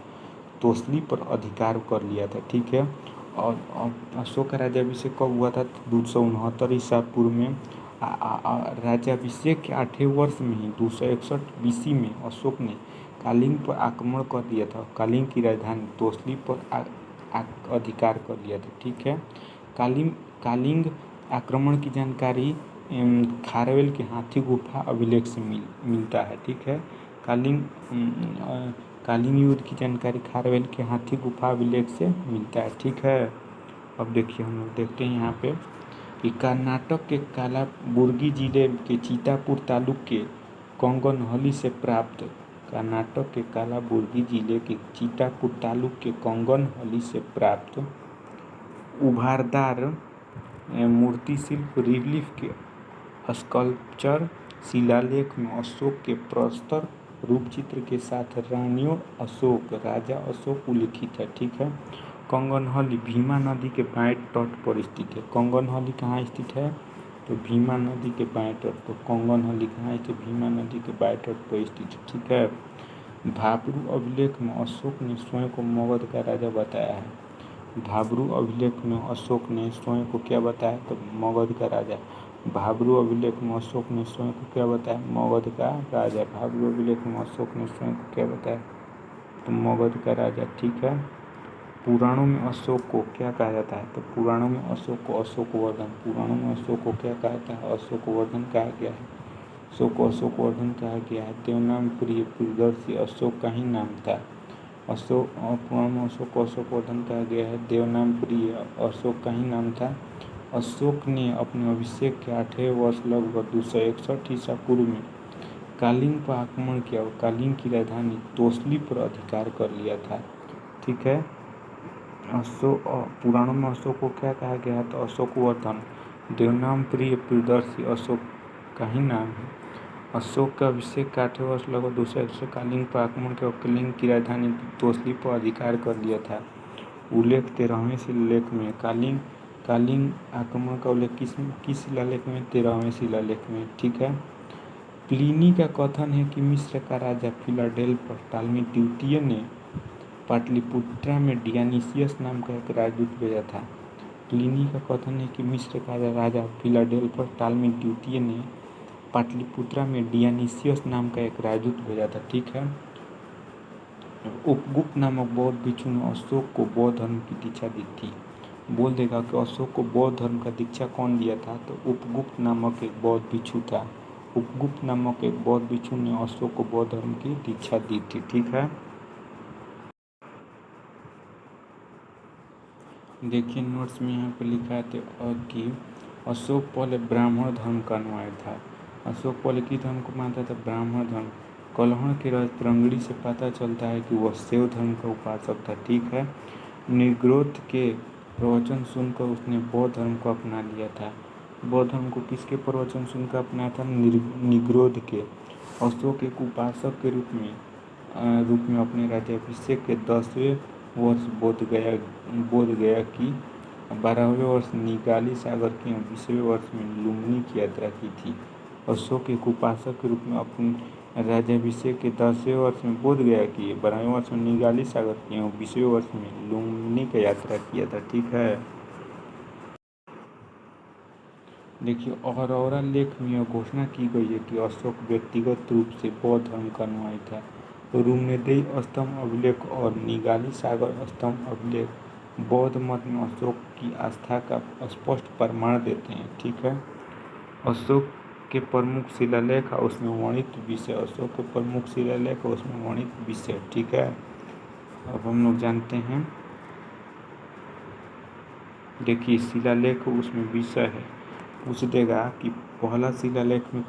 तोसली पर अधिकार कर लिया था, ठीक है। और अशोक का राज्याभिषेक कब हुआ था, 269 ईसा पूर्व में। राज्याभिषेक के 8वें वर्ष में ही 261 BC में अशोक ने कालिंग पर आक्रमण कर दिया था। कालिंग की राजधानी तोसली पर अधिकार कर लिया था, ठीक है। कालिंग आक्रमण की जानकारी खारवेल के हाथी गुफा अभिलेख से मिलता है, ठीक है। कालिंग युद्ध की जानकारी खारवेल के हाथी गुफा अभिलेख से मिलता है, ठीक है। अब देखिए, हम लोग देखते हैं यहाँ पे कि कर्नाटक के कालाबुर्गी जिले के चितापुर तालुक के कंगनहली से प्राप्त कर्नाटक के कालाबुर्गी जिले के चितापुर तालुक के कंगनहली से प्राप्त उभारदार मूर्ति शिल्प रिलीफ के स्कल्पचर शिलालेख में अशोक के प्रस्तर रूपचित्र के साथ रानियों अशोक, राजा अशोक उल्लिखित है, ठीक है। कंगनहली भीमा नदी के बाएं तट पर स्थित है। कंगनहली कहाँ स्थित है? तो भीमा नदी के बाएं तट पर। कंगनहली कहाँ स्थित? भीमा नदी के बाएं तट पर स्थित है। ठीक है। भाब्रू अभिलेख में अशोक ने स्वयं को मगध का राजा बताया है। भाब्रू अभिलेख में अशोक ने स्वयं को क्या बताया? तो मगध का राजा। भाब्रू अभिलेख में अशोक ने स्वयं को क्या बताया? मगध का राजा। भाब्रू अभिलेख में अशोक ने स्वयं को क्या बताया? तो मगध का राजा। ठीक है। पुराणों में अशोक को क्या कहा जाता है? तो पुराणों में अशोक को अशोकवर्धन। पुराणों में अशोक को क्या कहा जाता है? अशोकवर्धन कहा गया है। अशोक को अशोकवर्धन कहा गया है। देवनाम प्रिय प्रियदर्शी अशोक का ही नाम था। अशोक पुराण में अशोक को अशोकवर्धन कहा गया है। देवनाम प्रिय अशोक का ही नाम था। अशोक ने अपने अभिषेक के 8वें वर्ष लगभग 261 ईसा पूर्व में कालिंग पर आक्रमण किया और कालिंग की राजधानी तोसली पर अधिकार कर लिया था। ठीक है। अशोक पुराणों में अशोक को क्या कहा गया है? तो अशोकवर्धन। देवनाम प्रिय प्रियदर्शी अशोक का ही नाम है। अशोक का अभिषेक के 8वें वर्ष लगभग 261 कालिंग पर आक्रमण किया और कालिंग की राजधानी तोसली पर अधिकार कर लिया था। उल्लेख 13वें शिलालेख में कालिंग आक्रमण का उल्लेख किस शिलालेख में? 13वें शिलालेख में। ठीक है। प्लिनी का कथन है कि मिस्र का राजा फिलाडेल्फस टालमी द्वितीय ने पाटलिपुत्रा में डियानिसियस नाम का एक राजदूत भेजा था। प्लिनी का कथन है कि मिस्र का राजा फिलाडेल्फस टालमी द्वितीय ने पाटलिपुत्रा में डियानिसियस नाम का एक राजदूत भेजा था। ठीक है। उपगुप्त नामक बौद्ध भिक्षु ने अशोक को बौद्ध धर्म की दीक्षा दी थी। बोल देगा कि अशोक को बौद्ध धर्म का दीक्षा कौन दिया था? तो उपगुप्त नामक एक बौद्ध भिक्षु था। उपगुप्त नामक एक बौद्ध भिक्षु ने अशोक को बौद्ध धर्म की दीक्षा दी थी। ठीक है। देखिए नोट्स में यहाँ पे लिखा है कि अशोक पहले ब्राह्मण धर्म का अनुयायी था। अशोक पहले किस धर्म को मानता था? ब्राह्मण धर्म। कलहण के रजतरंगड़ी से पता चलता है कि वह शैव धर्म का उपासक था। ठीक है। निग्रोध के प्रवचन सुनकर उसने बौद्ध धर्म को अपना लिया था। बौद्ध धर्म को किसके प्रवचन सुनकर अपनाया था? निग्रोध के। अशोक एक उपासक के रूप में अपने राज्याभिषेक के 10वें वर्ष बोध गया कि 12वें वर्ष निगाली सागर की 20वें वर्ष में लुम्बिनी की यात्रा की थी। अशोक एक उपासक के रूप में अपने राज्याभिषेक के 10वें वर्ष में बोध गया कि 12वें वर्ष में निगाली सागर की 20वें वर्ष में लुम्बिनी की यात्रा किया था। ठीक है। देखिए अरोरा लेख में यह घोषणा की गई है कि अशोक व्यक्तिगत रूप से बौद्ध धर्म का अनुयायी था। रुम्नेदेई स्तंभ अभिलेख और निगाली सागर स्तंभ अभिलेख बौद्ध मत में अशोक की आस्था का स्पष्ट प्रमाण देते हैं। ठीक है। अशोक के प्रमुख शिलालेख और उसमें वर्णित विषय। अशोक के प्रमुख शिलालेख और उसमें वर्णित विषय। ठीक है। अब हम लोग जानते हैं। देखिए शिलालेख उसमें विषय है। पूछ देगा कि पहला शिलालेख में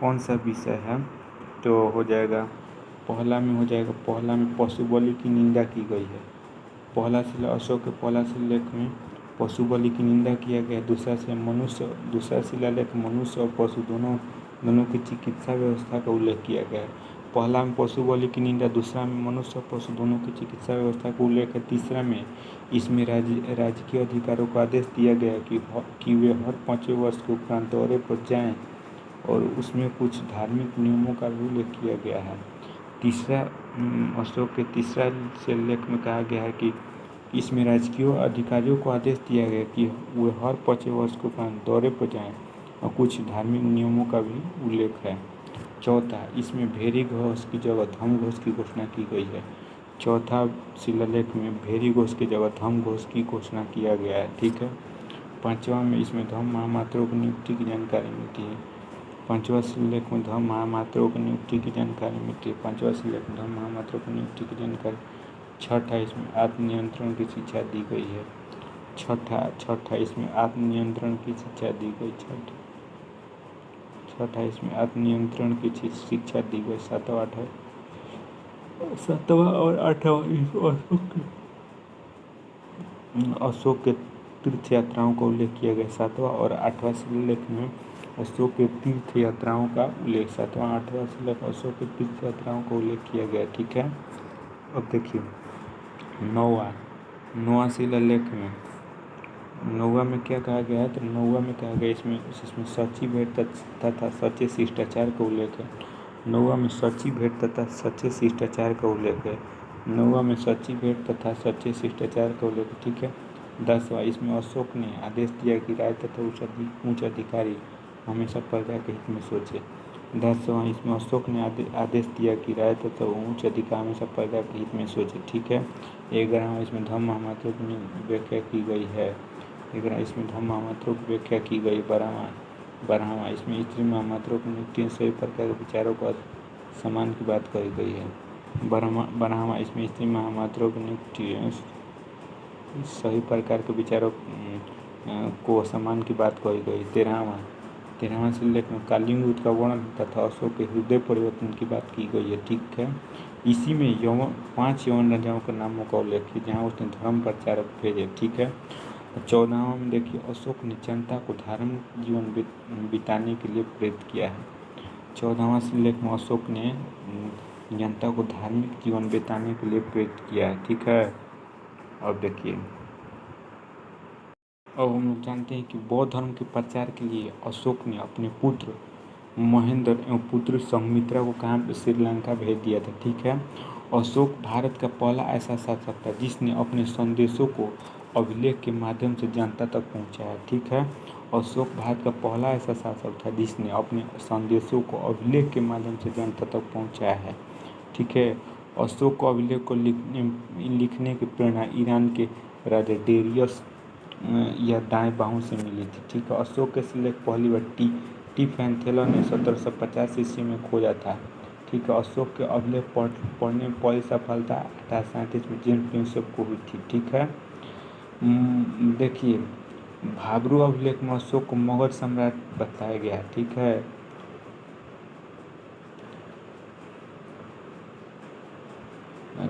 कौन सा विषय है? तो हो जाएगा पहला में पशु बलि की निंदा की गई है। अशोक के पहला शिलालेख में पशु बलि की निंदा किया गया। दूसरा शिलालेख मनुष्य और पशु दोनों की चिकित्सा व्यवस्था का उल्लेख किया गया है। पहला में पशु बलि की निंदा, दूसरा में मनुष्य और पशु दोनों की चिकित्सा व्यवस्था का उल्लेख है। तीसरा में इसमें राजकीय अधिकारियों को आदेश दिया गया कि वे हर 5वें वर्ष के उपरांत दौरे पर जाएं और उसमें कुछ धार्मिक नियमों का भी उल्लेख किया गया है। अशोक के तीसरा शिलालेख में कहा गया है कि इसमें राजकीय अधिकारियों को आदेश दिया गया कि वे हर 5वें वर्ष के उपरांत दौरे पर जाएं और कुछ धार्मिक नियमों का भी उल्लेख है। चौथा, इसमें भेरी घोष की जगह धम घोष की घोषणा की गई है। चौथा शिलालेख में भेरी घोष की जगह धम घोष की घोषणा किया गया है। ठीक है। पांचवा में इसमें धम महामात्रों की नियुक्ति की जानकारी मिलती है। पांचवा शिलालेख में धम महामात्रों की नियुक्ति की जानकारी मिलती है। पांचवा शिलालेख में धम महामात्रों की नियुक्ति की जानकारी। छठा, इसमें आत्मनियंत्रण की शिक्षा दी गई है। छठा इसमें आत्मनियंत्रण की शिक्षा दी गई। छठा इसमें आत्मनियंत्रण की शिक्षा दी गई। सातवां और आठवां अशोक के तीर्थ यात्राओं का उल्लेख किया गया। सातवां और आठवां शिलालेख में अशोक के तीर्थ यात्राओं का उल्लेख। सातवां आठवां शिलालेख अशोक के तीर्थ यात्राओं का उल्लेख किया गया। ठीक है। अब देखिए नौवां नोआ शिलालेख में नौवा में क्या कहा गया है, तो नौवा में कहा गया इसमें सच्ची भेंट तथा सच्चे शिष्टाचार का उल्लेख है। नौवा में सच्ची भेंट तथा सच्चे शिष्टाचार का उल्लेख है। नौवा में सच्ची भेंट तथा सच्चे शिष्टाचार का उल्लेख है, ठीक है। 10वां, इसमें अशोक ने आदेश दिया कि राय तथा उच्च अधिकारी हमेशा प्रजा के हित में सोचे। 10वां, इसमें अशोक ने आदेश दिया कि राय तथा उच्च अधिकारी हमेशा प्रजा के हित में सोचे, ठीक है। 11वां, इसमें धर्म महामात्रों की व्याख्या की गई है। 11वां, इसमें धर्म महामात्रों की व्याख्या की गई। 12वां, इसमें स्त्री महामात्रों की नियुक्ति सभी प्रकार के विचारों को सम्मान की बात कही गई है। 12वां, इसमें स्त्री महामात्रों की नियुक्ति सभी प्रकार के विचारों को सम्मान की बात कही गई। 13वां शिलालेख में कालीयुग का वर्णन तथा अशोक के हृदय परिवर्तन की बात की गई है, ठीक है। इसी में 5 यवन राजाओं के नामों का उल्लेख है जहाँ उसने धर्म प्रचारक भेजे, ठीक है। 14वां में देखिए, अशोक ने जनता को धार्मिक जीवन बिताने के लिए प्रेरित किया है। 14वां शिलालेख में अशोक ने जनता को धार्मिक जीवन बिताने के लिए प्रेरित किया है, ठीक है। अब देखिए, अब हम लोग जानते हैं कि बौद्ध धर्म के प्रचार के लिए अशोक ने अपने पुत्र महेंद्र एवं पुत्री संघमित्रा को कहाँ पे श्रीलंका भेज दिया था, ठीक है। अशोक भारत का पहला ऐसा शासक था जिसने अपने संदेशों को अभिलेख के माध्यम से जनता तक पहुंचाया, ठीक है। अशोक भारत का पहला ऐसा शासक था जिसने अपने संदेशों को अभिलेख के माध्यम से जनता तक पहुंचाया है, ठीक है। अशोक को अभिलेख को लिखने की प्रेरणा ईरान के राजा डेरियस या दाएं बाहू से मिली थी, ठीक है। अशोक के शिलालेख पहली बार टिफैंथेला ने 1750 ईस्वी में खोजा था, ठीक है। अशोक के अभिलेख पढ़ने में पहली सफलता 1837 में जेम्स प्रिंसेप को हुई थी, ठीक है। देखिए, भाब्रू अभिलेख में अशोक को मगध सम्राट बताया गया, ठीक है।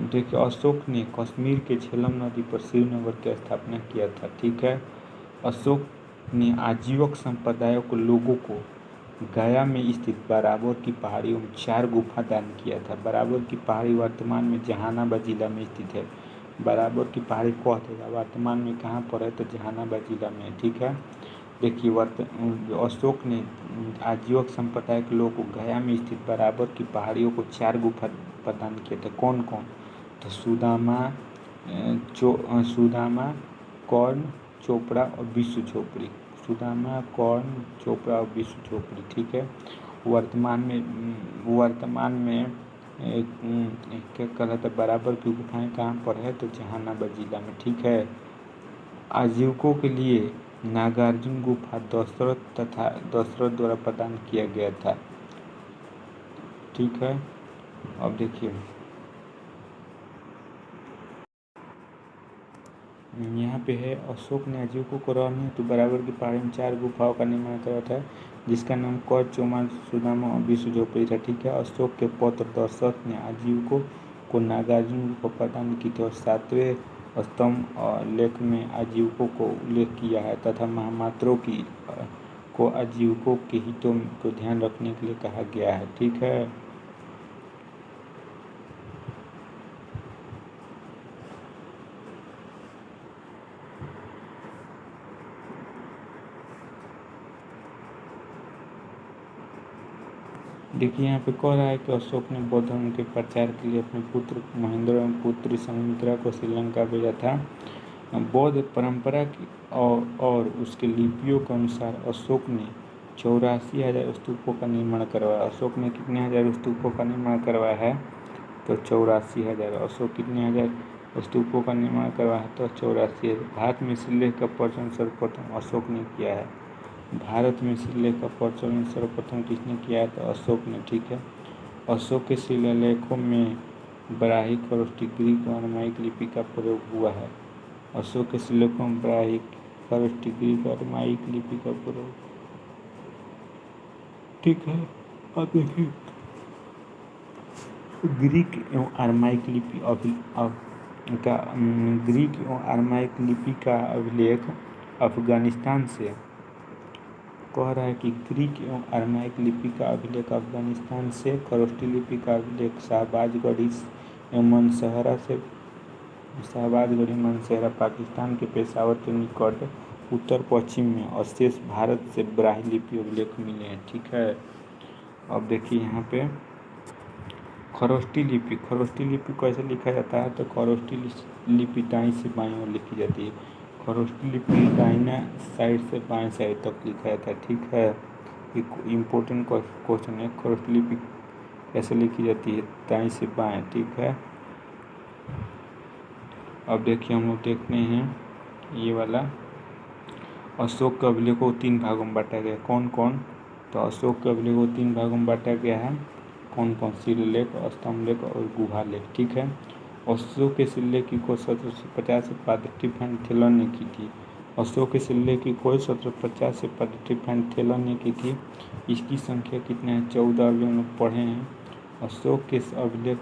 देखिए, अशोक ने कश्मीर के झेलम नदी पर श्रीनगर की स्थापना किया था, ठीक है। अशोक ने आजीवक संप्रदायों को लोगों को गया में स्थित बराबर की पहाड़ियों में 4 गुफा दान किया था। बराबर की पहाड़ी वर्तमान में जहानाबाद जिला में स्थित है। बराबर की पहाड़ी कहते हैं वर्तमान में कहाँ पर है, तो जहानाबाद जिला में, ठीक है। देखिए, अशोक ने आजीवक संप्रदाय के लोगों को गया में स्थित बराबर की पहाड़ियों को 4 गुफा प्रदान किए थे। कौन कौन, तो सुदामा, कर्ण, चोपड़ा और विष्णु झोपड़ी। सुदामा, कर्ण, चोपड़ा और विष्णु झोपड़ी, ठीक है। वर्तमान में क्या कहा था, बराबर की गुफाएं कहाँ पर है, तो जहानाबाद जिला में, ठीक है। आजीविकों के लिए नागार्जुन गुफा दशरथ द्वारा प्रदान किया गया था, ठीक है। अब देखिए, यहाँ पे है, अशोक ने आजीविकों को रहने हेतु बराबर की पहाड़ी में 4 गुफाओं का निर्माण करा था जिसका नाम कर्ण, चोमा, सुदामा और विष्णु झोपड़ी था, ठीक है। अशोक के पौत्र दशरथ ने आजीविकों को नागार्जुन गुफा प्रदान की थी और 7वें स्तंभ लेख में आजीविकों को उल्लेख किया है तथा महामात्रों को आजीविकों के हितों को ध्यान रखने के लिए कहा गया है, ठीक है। देखिए, यहाँ पे कह रहा है कि अशोक ने बौद्ध धर्म के प्रचार के लिए अपने पुत्र महेंद्र एवं पुत्री संघमित्रा को श्रीलंका भेजा था। बौद्ध परंपरा की और उसके लिपियों के अनुसार अशोक ने 84,000 स्तूपों का निर्माण करवाया। अशोक ने कितने हजार स्तूपों का निर्माण करवाया है, तो 84,000। अशोक कितने हजार स्तूपों का निर्माण करवाया है, तो 84,000। भारत में शिलालेख का प्रचलन सर्वप्रथम अशोक ने किया है। भारत में शिलालेख का प्रचलन सर्वप्रथम किसने किया है, तो अशोक ने, ठीक है। अशोक के शिलालेखों में ब्राह्मी, खरोष्ठी, ग्रीक और अरामाइक लिपि का प्रयोग हुआ है। अशोक के शिलालेखों में ब्राह्मी, खरोष्ठी, ग्रीक और अरामाइक लिपि का प्रयोग, ठीक है। अब देखिए, ग्रीक एवं अरामाइक लिपि का अभिलेख अफगानिस्तान से कह रहा है कि ग्रीक एवं अरामाइक लिपि का अभिलेख अफगानिस्तान से, खरोष्ठी लिपि का अभिलेख शाहबाजगढ़ी एवं मनसहरा से शाहबाजगढ़ी मानसेरा पाकिस्तान के पेशावर के निकट उत्तर पश्चिम में और शेष भारत से ब्राह्मी लिपि अभिलेख मिले हैं। ठीक है। अब देखिए यहाँ पे खरोष्टी लिपि कैसे लिखा जाता है, तो खरोष्टी लिपि दाईं से बाईं ओर लिखी जाती है। खरोष्टी लिपि दाहिना साइड से बाएं साइड तक लिखा जाता है। ठीक है, एक इम्पोर्टेंट क्वेश्चन है, खरोष्टी लिपि कैसे लिखी जाती है, दाईं से बाएं। ठीक है। अब देखिए हम लोग देखते हैं ये वाला अशोक के अभिलेख को 3 भागों में बांटा गया। कौन कौन, तो अशोक के अभिलेख को 3 भागों में बांटा गया है। कौन कौन, शिलालेख, स्तंभलेख और गुहालेख। ठीक है। अशोक के शिलालेख की खोज 1750 से पादट्टी थेलन ने की थी। अशोक के शिलालेख की खोज 1750 से पादट्टी थेलन ने की थी। इसकी संख्या कितना है, 14 अभी हम लोग पढ़े हैं। अशोक के अभिलेख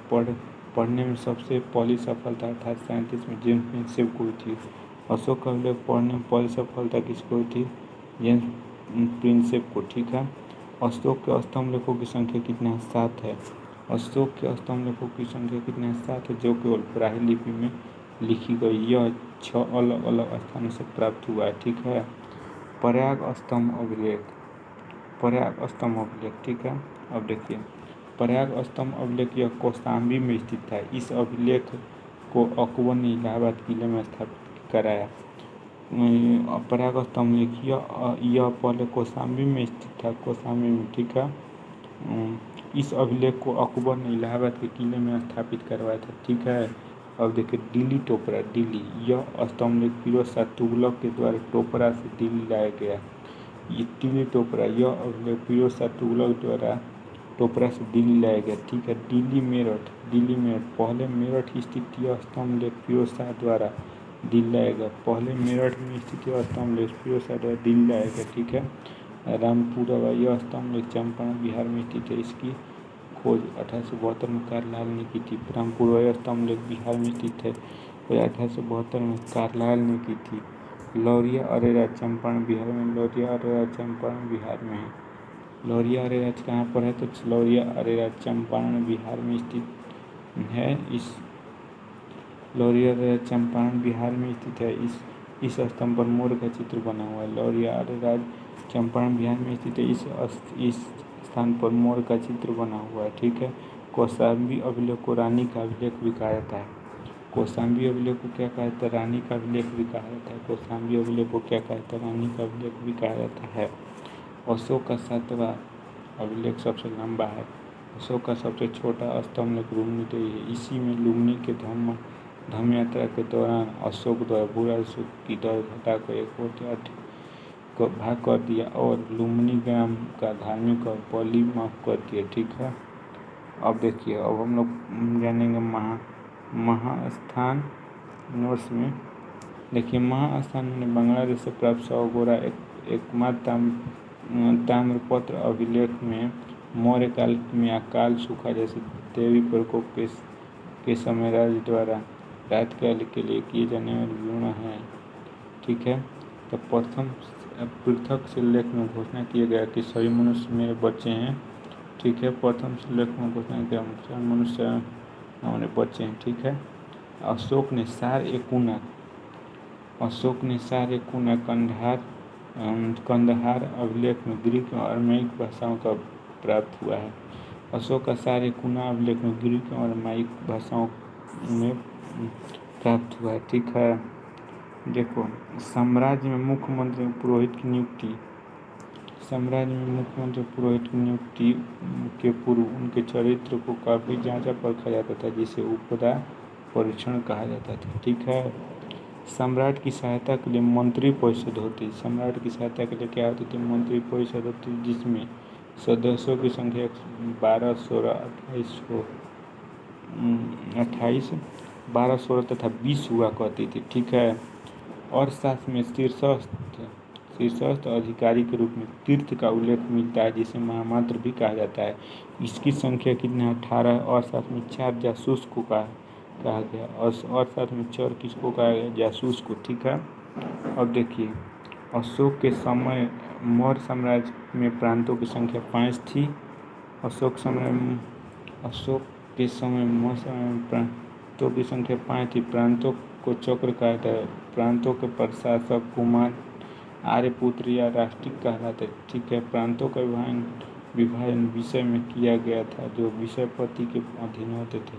पढ़ने में सबसे पहली सफलता 1837 में जेम्स प्रिंसेप को हुई थी। अशोक का अभिलेख पढ़ने में पहली सफलता किसको हुई थी, जेम्स प्रिंसेप को। ठीक है। अशोक के स्तंभ लेखों की संख्या कितना है, 7 है। अशोक के स्तंभ लेखों की संख्या कितना है, 7 है, जो केवल ब्राह्मी लिपि में लिखी गई। यह 6 अलग अलग स्थानों से प्राप्त हुआ है। ठीक है। प्रयाग स्तंभ अभिलेख, ठीक है। अब देखिए प्रयाग स्तंभ अभिलेख यह कौशाम्बी में स्थित है। इस अभिलेख को अकबर ने इलाहाबाद किले में स्थापित कराया। प्रयाग स्तंभ लेख यह पहले कौशाम्बी में स्थित था, कौशाम्बी में। ठीक है। इस अभिलेख को अकबर ने इलाहाबाद के किले में स्थापित करवाया था। ठीक है। अब देखिए दिल्ली टोपरा, दिल्ली, यह स्तंभ लेख फिरोज शाह तुगलक के द्वारा टोपरा से दिल्ली लाया गया। ये दिल्ली टोपरा, यह अभिलेख फिरोज शाह तुगलक द्वारा टोपरा से दिल्ली लाया गया। ठीक है। दिल्ली मेरठ, पहले मेरठ स्थित यह स्तंभ लेख फिरोज शाह द्वारा दिल्ली लाया गया। पहले मेरठ में स्थित यह स्तंभ लेख फिरोज शाह द्वारा दिल्ली लाया गया। ठीक है। रामपुरवा, यह स्तंभ लेख चंपारण बिहार में स्थित है। इसकी खोज 1872 में कारलाल ने की थी। रामपुरवा, यह स्तंभ लेख बिहार में स्थित है, खोज 1872 में कारलाल ने की थी। लौरिया अरेरा चंपारण बिहार में, लौरिया अरेरा चंपारण बिहार में है। लौरिया अरेरा कहाँ पर है, तो लौरिया अरेरा चंपारण बिहार में स्थित है। इस लौरिया अरेरा चंपारण बिहार में स्थित है। इस स्तंभ पर मोर का चित्र बना हुआ है। लौरिया अरेरा चंपारण बिहार में स्थित है। इस स्थान पर मोर का चित्र बना हुआ है। ठीक है। कौशाम्बी अभिलेख को रानी का अभिलेख भी कहा जाता है। कौशाम्बी अभिलेख को क्या कहा जाता है, रानी का अभिलेख भी कहा जाता है। कौशाम्बी अभिलेख को क्या कहा जाता है, रानी का अभिलेख भी कहा जाता है। अशोक का 7वां अभिलेख सबसे लंबा है। अशोक का सबसे छोटा स्तंभ लेख लुम्बिनी देवी है। इसी में लुम्बिनी के धम्म यात्रा के दौरान अशोक द्वारा बुरा की दर घटाकर 1/8 को भाग कर दिया और लुम्बिनी ग्राम का धार्मिक और बलि माफ कर दिया। ठीक है। अब देखिए अब हम लोग जानेंगे महास्थान नोट्स में। देखिए महास्थान में बांग्लादेश से प्राप्त 100 गोरा एकमात्र ताम्रपत्र अभिलेख में मौर्य काल में अकाल सूखा जैसे देवी प्रकोप के समय राज्य द्वारा राजकाल के लिए किए जाने वाले विवरण हैं। ठीक है। तो प्रथम पृथक शिलालेख में घोषणा किया गया कि सभी मनुष्य मेरे बच्चे हैं। ठीक है। प्रथम शिलालेख में घोषणा किया सभी मनुष्य हमारे बच्चे हैं। ठीक है। अशोक ने सार ए कंदहार अभिलेख में ग्रीक और अरमाइक भाषाओं का प्राप्त हुआ है। अशोक का सार ए अभिलेख में ग्रीक और अरमाइक भाषाओं में प्राप्त हुआ है। ठीक है। देखो साम्राज्य में मुख्यमंत्री पुरोहित की नियुक्ति के पूर्व उनके चरित्र को काफी जांचा परखा जाता था, जिसे उपदा परीक्षण कहा जाता था। ठीक है। सम्राट की सहायता के लिए मंत्री परिषद होती। सम्राट की सहायता के लिए क्या होती थी, मंत्री परिषद होती, जिसमें सदस्यों की संख्या 12, 16, 16 तथा 20 हुआ करती थी। ठीक है। और साथ में शीर्षस्थ अधिकारी के रूप में तीर्थ का उल्लेख मिलता है, जिसे महामात्र भी कहा जाता है। इसकी संख्या कितना है, 18। और साथ में 4 जासूस को कहा गया और साथ में 4 किसको कहा गया, जासूस को। ठीक है। अब देखिए अशोक के समय मौर्य साम्राज्य में प्रांतों की संख्या 5 थी। अशोक के समय मौर्य प्रांतों की संख्या 5 थी। प्रांतों को चक्र कहता है। प्रांतों के प्रशासक कुमार आर्यपुत्र या राष्ट्रिक कहलाते। ठीक है, प्रांतों का विभाजन विषय में किया गया था जो विषयपति के अधीन होते थे।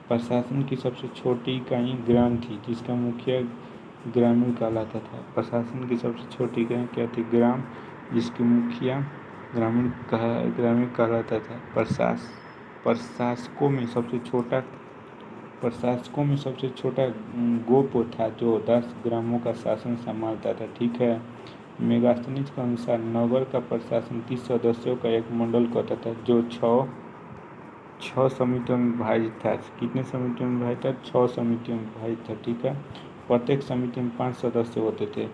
प्रशासन की सबसे छोटी इकाई ग्राम थी जिसका मुखिया ग्रामीण कहलाता था। प्रशासन की सबसे छोटी इकाई क्या थी? ग्राम, जिसकी मुखिया ग्रामीण कहलाता था। प्रशासकों में सबसे छोटा गोप था जो 10 ग्रामों का शासन संभालता था। ठीक है, मेगास्थनीज के अनुसार नगर का प्रशासन 30 सदस्यों का एक मंडल करता था जो 6 समितियों में विभाजित था। कितने समितियों में विभाजित था? 6 समितियों में विभाजित था। ठीक है, प्रत्येक समिति में 5 सदस्य होते थे।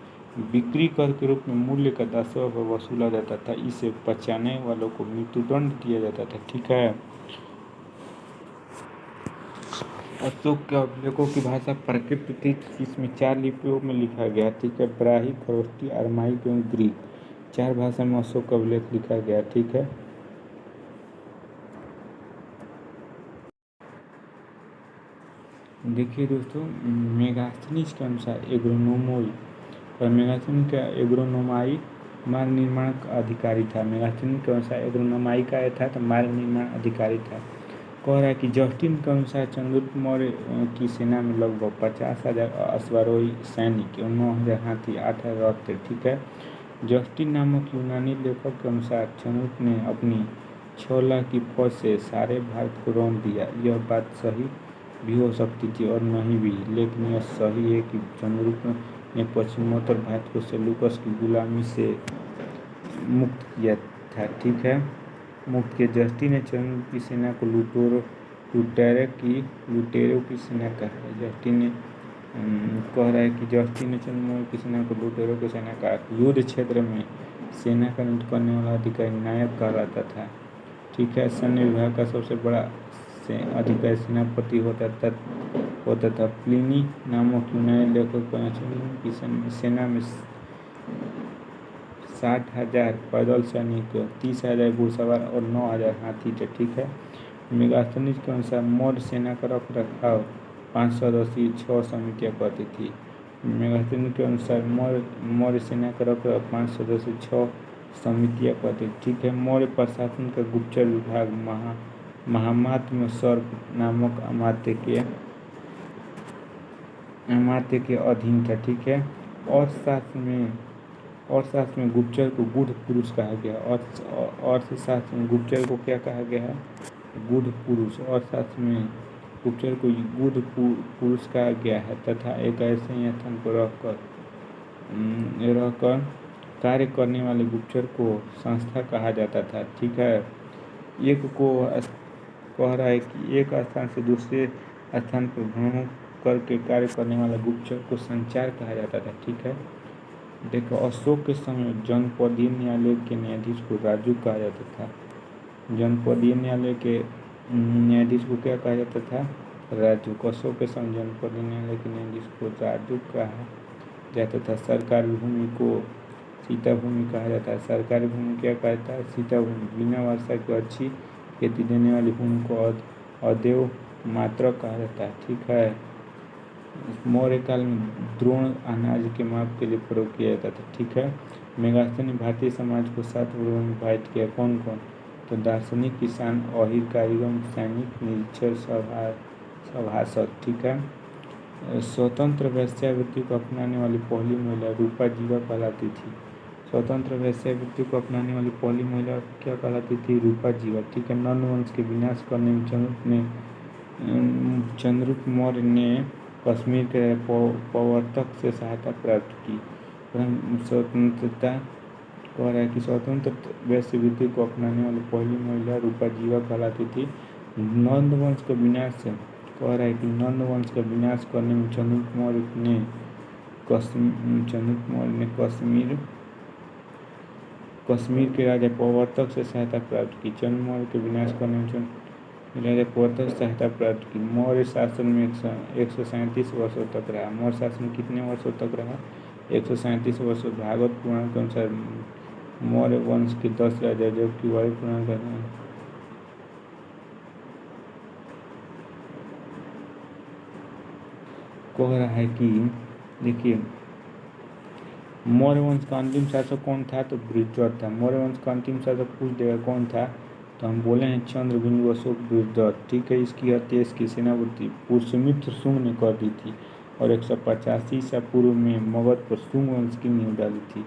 बिक्री कर के रूप में मूल्य का 10वां भाग वसूला जाता था। इसे बचाने वालों को मृत्युदंड दिया जाता था। ठीक है, अशोक के अभिलेखों की भाषा प्राकृत थी जिसमें 4 लिपियों में लिखा गया। ठीक है, ब्राही, खरोष्टी, अरमाइक एवं ग्रीक 4 भाषा में अशोक का अभिलेख लिखा गया। ठीक है, देखिए दोस्तों, मेगास्थनीज के अनुसार एग्रोनोमोई और मेगास्थनीज का एग्रोनोमाई मार्ग निर्माण का अधिकारी था। मेगास्थनीज के अनुसार एग्रोनोमाई का था तो मार्ग निर्माण अधिकारी था। कह रहा है कि जस्टिन के अनुसार चंद्रगुप्त मौर्य की सेना में लगभग 50,000 अश्वारोही सैनिक एवं 9,000 हाथी, 8,000 रथ थे। ठीक है, जस्टिन नामक यूनानी लेखक के अनुसार चंद्रगुप्त ने अपनी 6 लाख की फौज से सारे भारत को रौंद दिया। यह बात सही भी हो सकती थी और नहीं भी, लेकिन यह सही है कि चंद्रगुप्त ने पश्चिमोत्तर भारत को सेल्यूकस की गुलामी से मुक्त किया था। ठीक है, मुक्त किया। जस्टिन ने चंद्रगुप्त की सेना को लुटेरों की सेना कहा है। जस्टिन ने कह रहा है कि जस्टिन ने चंद्रगुप्त की सेना को लुटेरों की सेना कहा। युद्ध क्षेत्र में सेना का नेतृत्व करने वाला अधिकारी नायक कहलाता था। ठीक है, सैन्य विभाग का सबसे बड़ा अधिकारी सेनापति होता था। प्लिनी नामक यूनानी लेखक चंद्रगुप्त की सेना में 60,000 पैदल सैनिक, 30,000 घुड़सवार और 9,000 हाथी थे। ठीक है, मेगास्थनीज के अनुसार मौर्य सेना का रखरखाव 5 सदस्यीय 6 समितियां करती थी। मेगास्थनीज के अनुसार मौर्य सेना का रखरखाव 5 सदस्यीय 6 समितियां करती। ठीक है, मौर्य प्रशासन का गुप्तचर विभाग महामात्म सर्प नामक अमात्य के अधीन था। ठीक है, अर्थशास्त्र में गुप्तचर को गूढ़ पुरुष कहा गया। अर्थशास्त्र में गुप्तचर को क्या कहा गया है? गूढ़ पुरुष। अर्थशास्त्र में गुप्तचर को गूढ़ पुरुष कहा गया है तथा एक ऐसे ही स्थान पर रहकर कार्य करने वाले गुप्तचर को संस्था कहा जाता था। ठीक है, कह रहा है कि एक स्थान से दूसरे स्थान पर भ्रमण करके कार्य करने वाला गुप्तचर को संचार कहा जाता था। ठीक है, देखो, अशोक के समय जनपदीय न्यायालय के न्यायाधीश को राजू कहा जाता था। जनपदीय न्यायालय के न्यायाधीश को क्या कहा जाता था? राजू। अशोक के समय जनपदीय न्यायालय के न्यायाधीश को राजू कहा जाता था। सरकारी भूमि को सीता भूमि कहा जाता है। सरकारी भूमि क्या कहता है? सीता भूमि। बिना वर्षा की अच्छी खेती देने वाली भूमि को अदेव मात्रा कहा जाता है। ठीक है, मौर्य काल में द्रोण अनाज के माप के लिए प्रयोग किया जाता था। ठीक है, मेगास्थनी ने भारतीय समाज को 7 वर्गों में विभाजित किया। कौन कौन? तो दार्शनिक, किसान, अहीर, कारीगर, सैनिक, निरीक्षर, सभासद। ठीक है, स्वतंत्र वेश्यावृत्ति को अपनाने वाली पहली महिला रूपा जीवा कहलाती थी। स्वतंत्र वेश्यावृत्ति को अपनाने वाली पहली महिला क्या कहलाती थी? रूपा जीवा। ठीक है, नंद वंश के विनाश करने में चंद्रगुप्त मौर्य ने कश्मीर के प्रवर्तक से सहायता प्राप्त की। स्वतंत्रता कह रहा है कि स्वतंत्र वेश्यावृत्ति को अपनाने वाली पहली महिला रूपा जीवा कहलाती थी। नंद वंश का विनाश कह रहा है कि नंद वंश का विनाश करने में चंद्रगुप्त मौर्य ने कश्मीर के राजा प्रवर्तक से सहायता प्राप्त की। चंद्रगुप्त मौर्य के विनाश करने में राजा प्रवर्तक से सहायता प्राप्त की। मौर्य शासन में 137 वर्षों तक रहा। मौर्य शासन कितने वर्षों तक रहा? 137 वर्षों। भागवत पुराण के अनुसार मौर्य वंश के 10 राजा, जबकि वायु पुराण का कह रहा है कि देखिए मौर्य वंश का अंतिम शासक कौन था, तो बृहद्रथ था। मौर्य वंश का अंतिम शासक पूछ देगा कौन था, तो हम बोले हैं चंद्रबिंदु अशोक बृहद्रथ। ठीक है, इसकी हत्या इसकी सेनापति पुष्यमित्र शुंग ने कर दी थी और 185 ईसा पूर्व में मगध पर शुंग वंश की नींव डाली थी।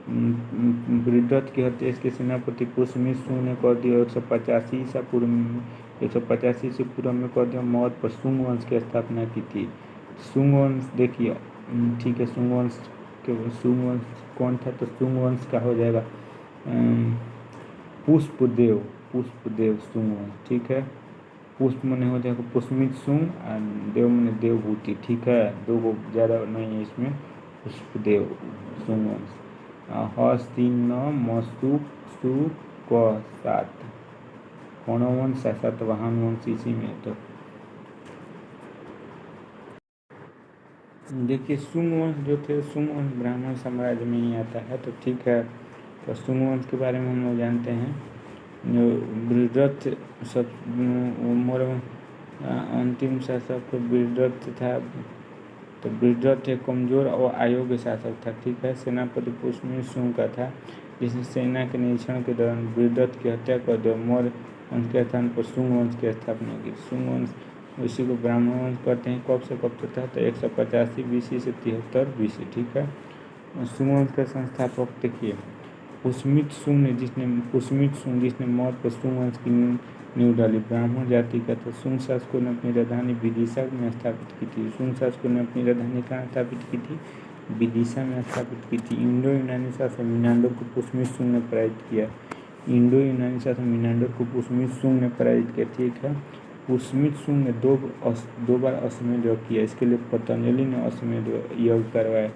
बृहद्रथ की हत्या इसके सेनापति पुष्यमित्र शुंग ने कर दी और 185 ईसा पूर्व में 185 ईसा पूर्व में कर दिया मगध पर शुंग वंश की स्थापना की थी। शुंग वंश देखिए, ठीक है, शुंग वंश कौन था, तो शुंग वंश का हो जाएगा पुष्पदेव शुंग वंश। ठीक है, पुष्प मने हो जाएगा पुष्यमित्र शुंग और देव मने देवभूति। ठीक है, दो को ज़्यादा नहीं है इसमें, पुष्पदेव शुंग वंश। मसु सु क सात वंश सातवाहन वंश इसी में। तो देखिए शुंग वंश जो थे, शुंग वंश ब्राह्मण साम्राज्य में ही आता है। तो ठीक है, तो शुंग वंश के बारे में हम लोग जानते हैं। जो बृहद्रथ सब मौर्य अंतिम शासक बृहद्रथ था। तो बृहद्रथ एक कमजोर और अयोग्य शासक था। ठीक है, सेनापति पुष्यमित्र शुंग का था, जिसने सेना के निरीक्षण के दौरान बृहद्रथ की हत्या कर दी। मौर्य वंश के स्थान पर शुंग वंश की स्थापना की। शुंग वंश इसी को ब्राह्मण वंश कहते हैं। कब से कब तक था, तो 185 BC से 73 BC। ठीक है, शुंग वंश के संस्थापक देखिए पुष्यमित्र शुंग जिसने मौत पर शुंग वंश की नींव डाली। ब्राह्मण जाति का था। शुंग शासकों ने अपनी राजधानी विदिशा में स्थापित की थी। शुंग शासकों ने अपनी राजधानी कहाँ स्थापित की थी, विदिशा में स्थापित की थी। इंडो यूनानी शासक मिनांडर को पुष्यमित्र शुंग ने पराजित किया। इंडो यूनानी शासक मिनांडर को पुष्यमित्र शुंग ने पराजित किया। ठीक है, पुष्यमित्र शुंग ने दो बार अश्वमेध यज्ञ किया। इसके लिए पतंजलि ने अश्वमेध यज्ञ करवाया।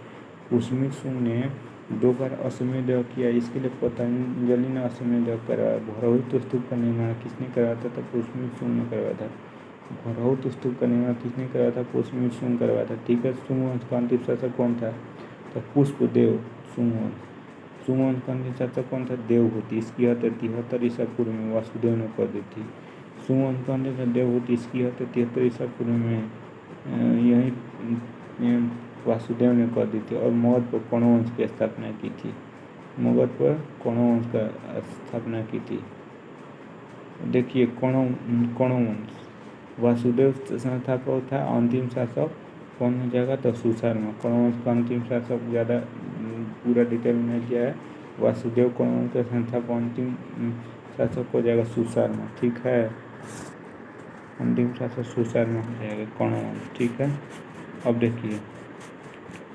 पुष्यमित्र शुंग ने 2 बार अश्वमेध यज्ञ किया। इसके लिए पतंजलि ने अश्वमेध यज्ञ करवाया। भौरहुत स्तूप का निर्माण किसने करवाया था, तो पुष्यमित्र शुंग ने करवाया था। भौरहुत स्तूप का निर्माण किसने करवाया था, पुष्यमित्र शुंग करवाया था। ठीक है, शुंग वंश का अंतिम शासक कौन था, तो पुष्पदेव शुंग वंश। शुंग वंश का अंतिम शासक कौन था, देवहूति। इसकी हत्या 73 ईसा पूर्व में वासुदेव ने कर दी थी। शुंग वंश का अंतिम देवहूति, इसकी हत्या 73 ईसा पूर्व में यही वासुदेव ने कर दी थी और मगध पर कण्व वंश की स्थापना की थी। मगध पर कण्व वंश का स्थापना की थी। देखिए कण्व वंश वासुदेव संस्थापक था। अंतिम शासक कौन हो जाएगा, तो सुशर्मा। कण्व वंश का अंतिम शासक ज़्यादा पूरा डिटेल में नहीं दिया है। वासुदेव कण्व वंश का संस्थापक अंतिम शासक हो जाएगा सुशर्मा। ठीक है, अंतिम शासक सुशर्मा हो जाएगा कण्व वंश। ठीक है, अब देखिए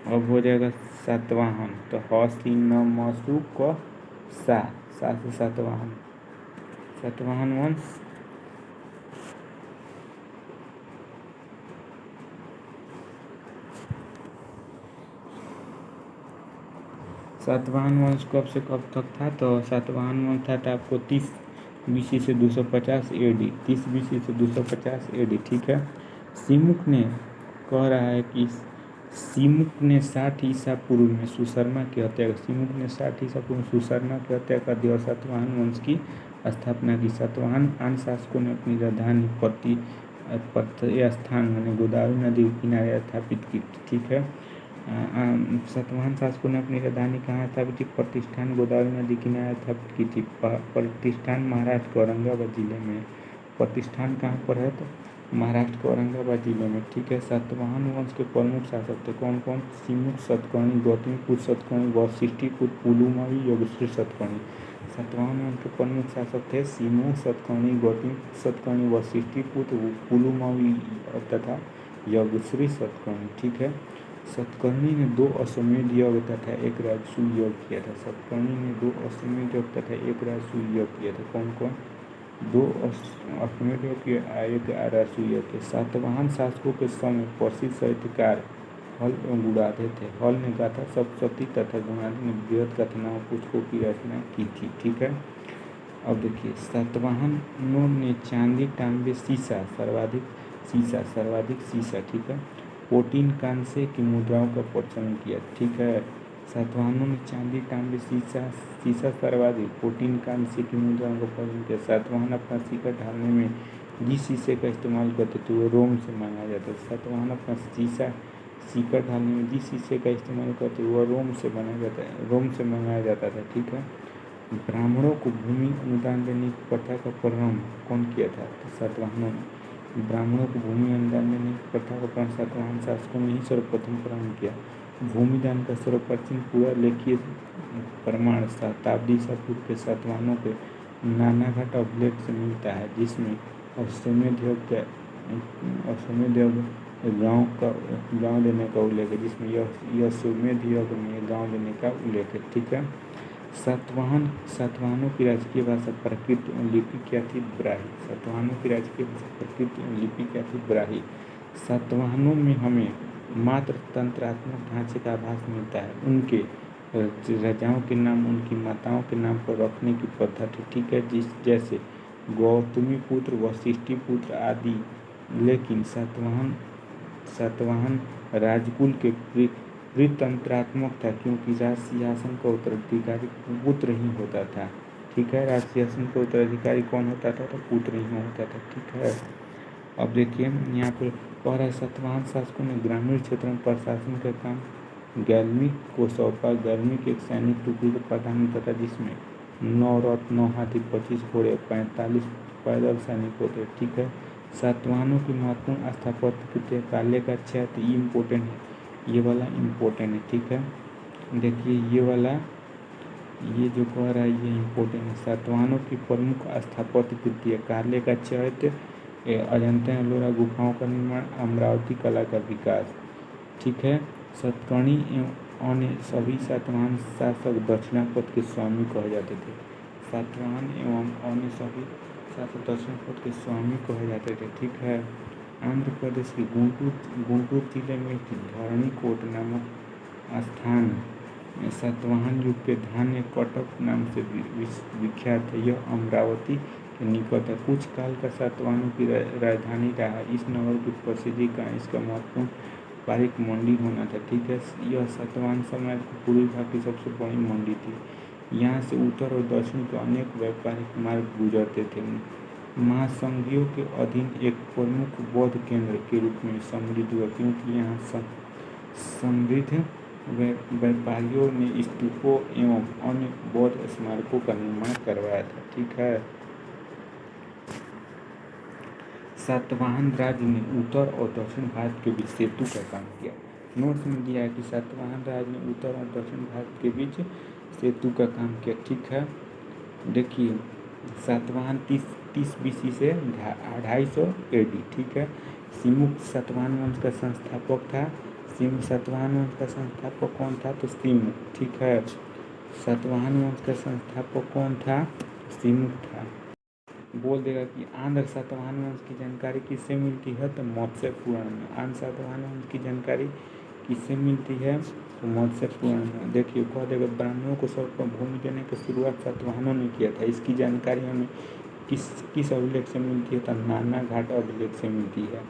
अब हो जाएगा सातवाहन। तो मसु क सा से सातवाहन वंश। सातवाहन वंश कब से कब तक था, तो सातवाहन वंश था आपको 30 BC से 250 AD। 30 BC से 250 AD। ठीक है, सिमुक ने कह रहा है कि सिमुक ने 60 ईसा पूर्व में सुशर्मा की हत्या कर। सिमुक ने 60 ईसा पूर्व में सुशर्मा की हत्या कर दी और सातवाहन वंश की स्थापना की। सातवाहन अन्य शासकों ने अपनी राजधानी स्थान माने गोदावरी नदी के किनारे स्थापित की। ठीक है, सातवाहन शासकों ने अपनी राजधानी कहाँ स्थापित की, प्रतिष्ठान गोदावरी नदी किनारे स्थापित की थी। प्रतिष्ठान महाराष्ट्र के औरंगाबाद जिले में। प्रतिष्ठान कहाँ पर है, तो महाराष्ट्र के औरंगाबाद जिले में। ठीक है, सातवाहन वंश के प्रमुख शासक थे कौन कौन, सिमुक, सतकर्णी, गौतमीपुत्र सतकर्णी, वशिष्ठीपुत्र पुलुमावी, योगेश्वरी सतकर्णी। सातवाहन वंश के प्रमुख शासक थे सिमुक, सतकर्णी, गौतमीपुत्र सतकर्णी, वशिष्ठीपुत्र पुलुमावी तथा योगेश्वरी सतकर्णी। ठीक है, सतकर्णी ने 2 अश्वमेध यज्ञ तथा 1 राजसूय यज्ञ किया था। सतकर्णी ने 2 अश्वमेध यज्ञ तथा 1 राजसूय यज्ञ किया था। कौन कौन, 2 अश्वमेध यज्ञ किया, 1 राजसूय यज्ञ। सातवाहन शासकों के समय प्रसिद्ध साहित्यकार हल एवं गुणाधे थे। हल ने गाथा सप्तशती तथा गुणाधे ने बृहद कथनाओं पुस्तकों की रचना की थी। ठीक है, अब देखिए सातवाहनों ने चांदी, तांबे, सर्वाधिक सीसा। ठीक है, प्रोटीन कांसे की मुद्राओं का प्रचलन किया। ठीक है, सातवाहनों ने चांदी, तांबे, सीसा सर्वाधिक, प्रोटीन कांसे की मुद्राओं का प्रचलन किया। सातवाहन अपना सिक्का ढालने में जिस शीशे का इस्तेमाल करते थे वो रोम से मंगाया जाता था। सातवाहन अपना सीकर ढालने में जिस शीशे का इस्तेमाल करते वो रोम से मंगाया जाता था। ठीक है। ब्राह्मणों को भूमि अनुदान देने की प्रथा का प्रारंभ कौन किया था? तो सातवाहनों ने। ब्राह्मणों को भूमि अनुदान देने की प्रथा का प्रारंभ सातवाहन शासकों ने ही सर्वप्रथम प्रारंभ किया। भूमिदान का सर्वप्राचीन पूरा लेखीय प्रमाण शताब्दी ईसा पूर्व के सातवाहनों के नानाघाट अभिलेख से मिलता है, जिसमें अश्वमेध गाँव देने का उल्लेख है, जिसमें यह अश्वमेध यज्ञ में गाँव देने का उल्लेख है। ठीक है। सातवाहनों की राजकीय भाषा प्राकृत लिपि क्या थी? ब्राह्मी। सातवाहनों की राजकीय भाषा प्राकृत लिपि क्या थी? ब्राह्मी। सातवाहनों में हमें मात्र तंत्रात्मक ढांचे का आभास मिलता है। उनके राजाओं के नाम उनकी माताओं के नाम पर रखने की प्रथा थी। ठीक है। जैसे गौतमी पुत्र, वशिष्ठी पुत्र आदि। लेकिन सातवाहन राजकुल के तंत्रात्मक था, क्योंकि राज सिंहासन का उत्तराधिकारी पुत्र ही होता था। ठीक है। राज सिंहासन का उत्तराधिकारी कौन होता था? तो पुत्र ही होता था। ठीक है। अब देखिए यहाँ पर कह रहा है सातवाहन शासकों ने ग्रामीण क्षेत्र में प्रशासन का काम गैलमी को सौंपा। गैलमी की एक सैनिक टुकड़ी का प्रधान होता था, जिसमें 9 रथ, 9 हाथी, 25 घोड़े, 45 पैदल सैनिक होते। ठीक है। सातवाहनों की महत्वपूर्ण स्थापत्य कृति काले का चैत्य, ये इम्पोर्टेंट है, ये वाला इम्पोर्टेंट है। ठीक है। देखिए ये जो कह रहा है ये इम्पोर्टेंट है। सातवाहनों की प्रमुख स्थापत्य कृति है काले का चैत्य, अजंता एलोरा गुफाओं का निर्माण, अमरावती कला का विकास। ठीक है। सतकर्णी एवं अन्य सभी सातवाहन शासक दक्षिणापथ के स्वामी कहे जाते थे। सातवाहन एवं अन्य सभी शासक दक्षिणापथ के स्वामी कहे जाते थे। ठीक है। आंध्र प्रदेश के गुंटूर जिले में स्थित धरणीकोट नामक स्थान सातवाहन युग के धान्य कटक नाम से विख्यात है। यह अमरावती के निकट है। कुछ काल का सातवाहनों की राजधानी रहा। इस नगर की प्रसिद्धि का इसका महत्वपूर्ण व्यापारिक मंडी होना था। ठीक है। यह सातवाहन साम्राज्य की पूर्वी भाग की सबसे बड़ी मंडी थी। यहाँ से उत्तर और दक्षिण के अनेक व्यापारिक मार्ग गुजरते थे। महासंघियों के अधीन एक प्रमुख बौद्ध केंद्र के रूप में समृद्ध हुआ, क्योंकि यहाँ समृद्ध व्यापारियों ने स्तूपों एवं अन्य बौद्ध स्मारकों का निर्माण करवाया था। ठीक है। सातवाहन राज्य ने उत्तर और दक्षिण भारत के बीच सेतु का काम किया। नोट्स में दिया है कि सातवाहन राज्य ने उत्तर और दक्षिण भारत के बीच सेतु का काम किया। ठीक है। देखिए सातवाहन 30 BC से 250 AD। ठीक है। सिमुक सातवाहन वंश का संस्थापक था। सातवाहन वंश का संस्थापक कौन था? तो सिमुक। ठीक है। सातवाहन वंश का संस्थापक कौन था? सिमुक था। बोल देगा कि आंध्र सातवाहन वंश की जानकारी किससे मिलती है? तो मत्स्य पुराण में। आंध्र सातवाहन वंश की जानकारी किससे मिलती है? तो मत्स्य पुराण में। देखिए कह देगा ब्राह्मणों को सर्वप्रथम भूमि देने की शुरुआत सातवाहनों ने किया था। इसकी जानकारी हमें किस अभिलेख से मिलती है? तो नानाघाट अभिलेख से मिलती है।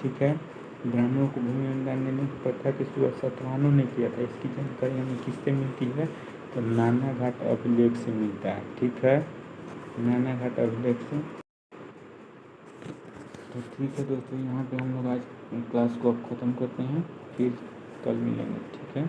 ठीक है। ब्राह्मणों को भूमि अनुदान देने की प्रथा की शुरुआत सातवाहनों ने किया था। इसकी जानकारी हमें किससे मिलती है? तो नानाघाट अभिलेख से मिलता है। ठीक है। नानाघाट अभिलेख से। तो ठीक है दोस्तों, यहाँ पे हम लोग आज क्लास को अब ख़त्म करते हैं, फिर कल मिलेंगे। ठीक है।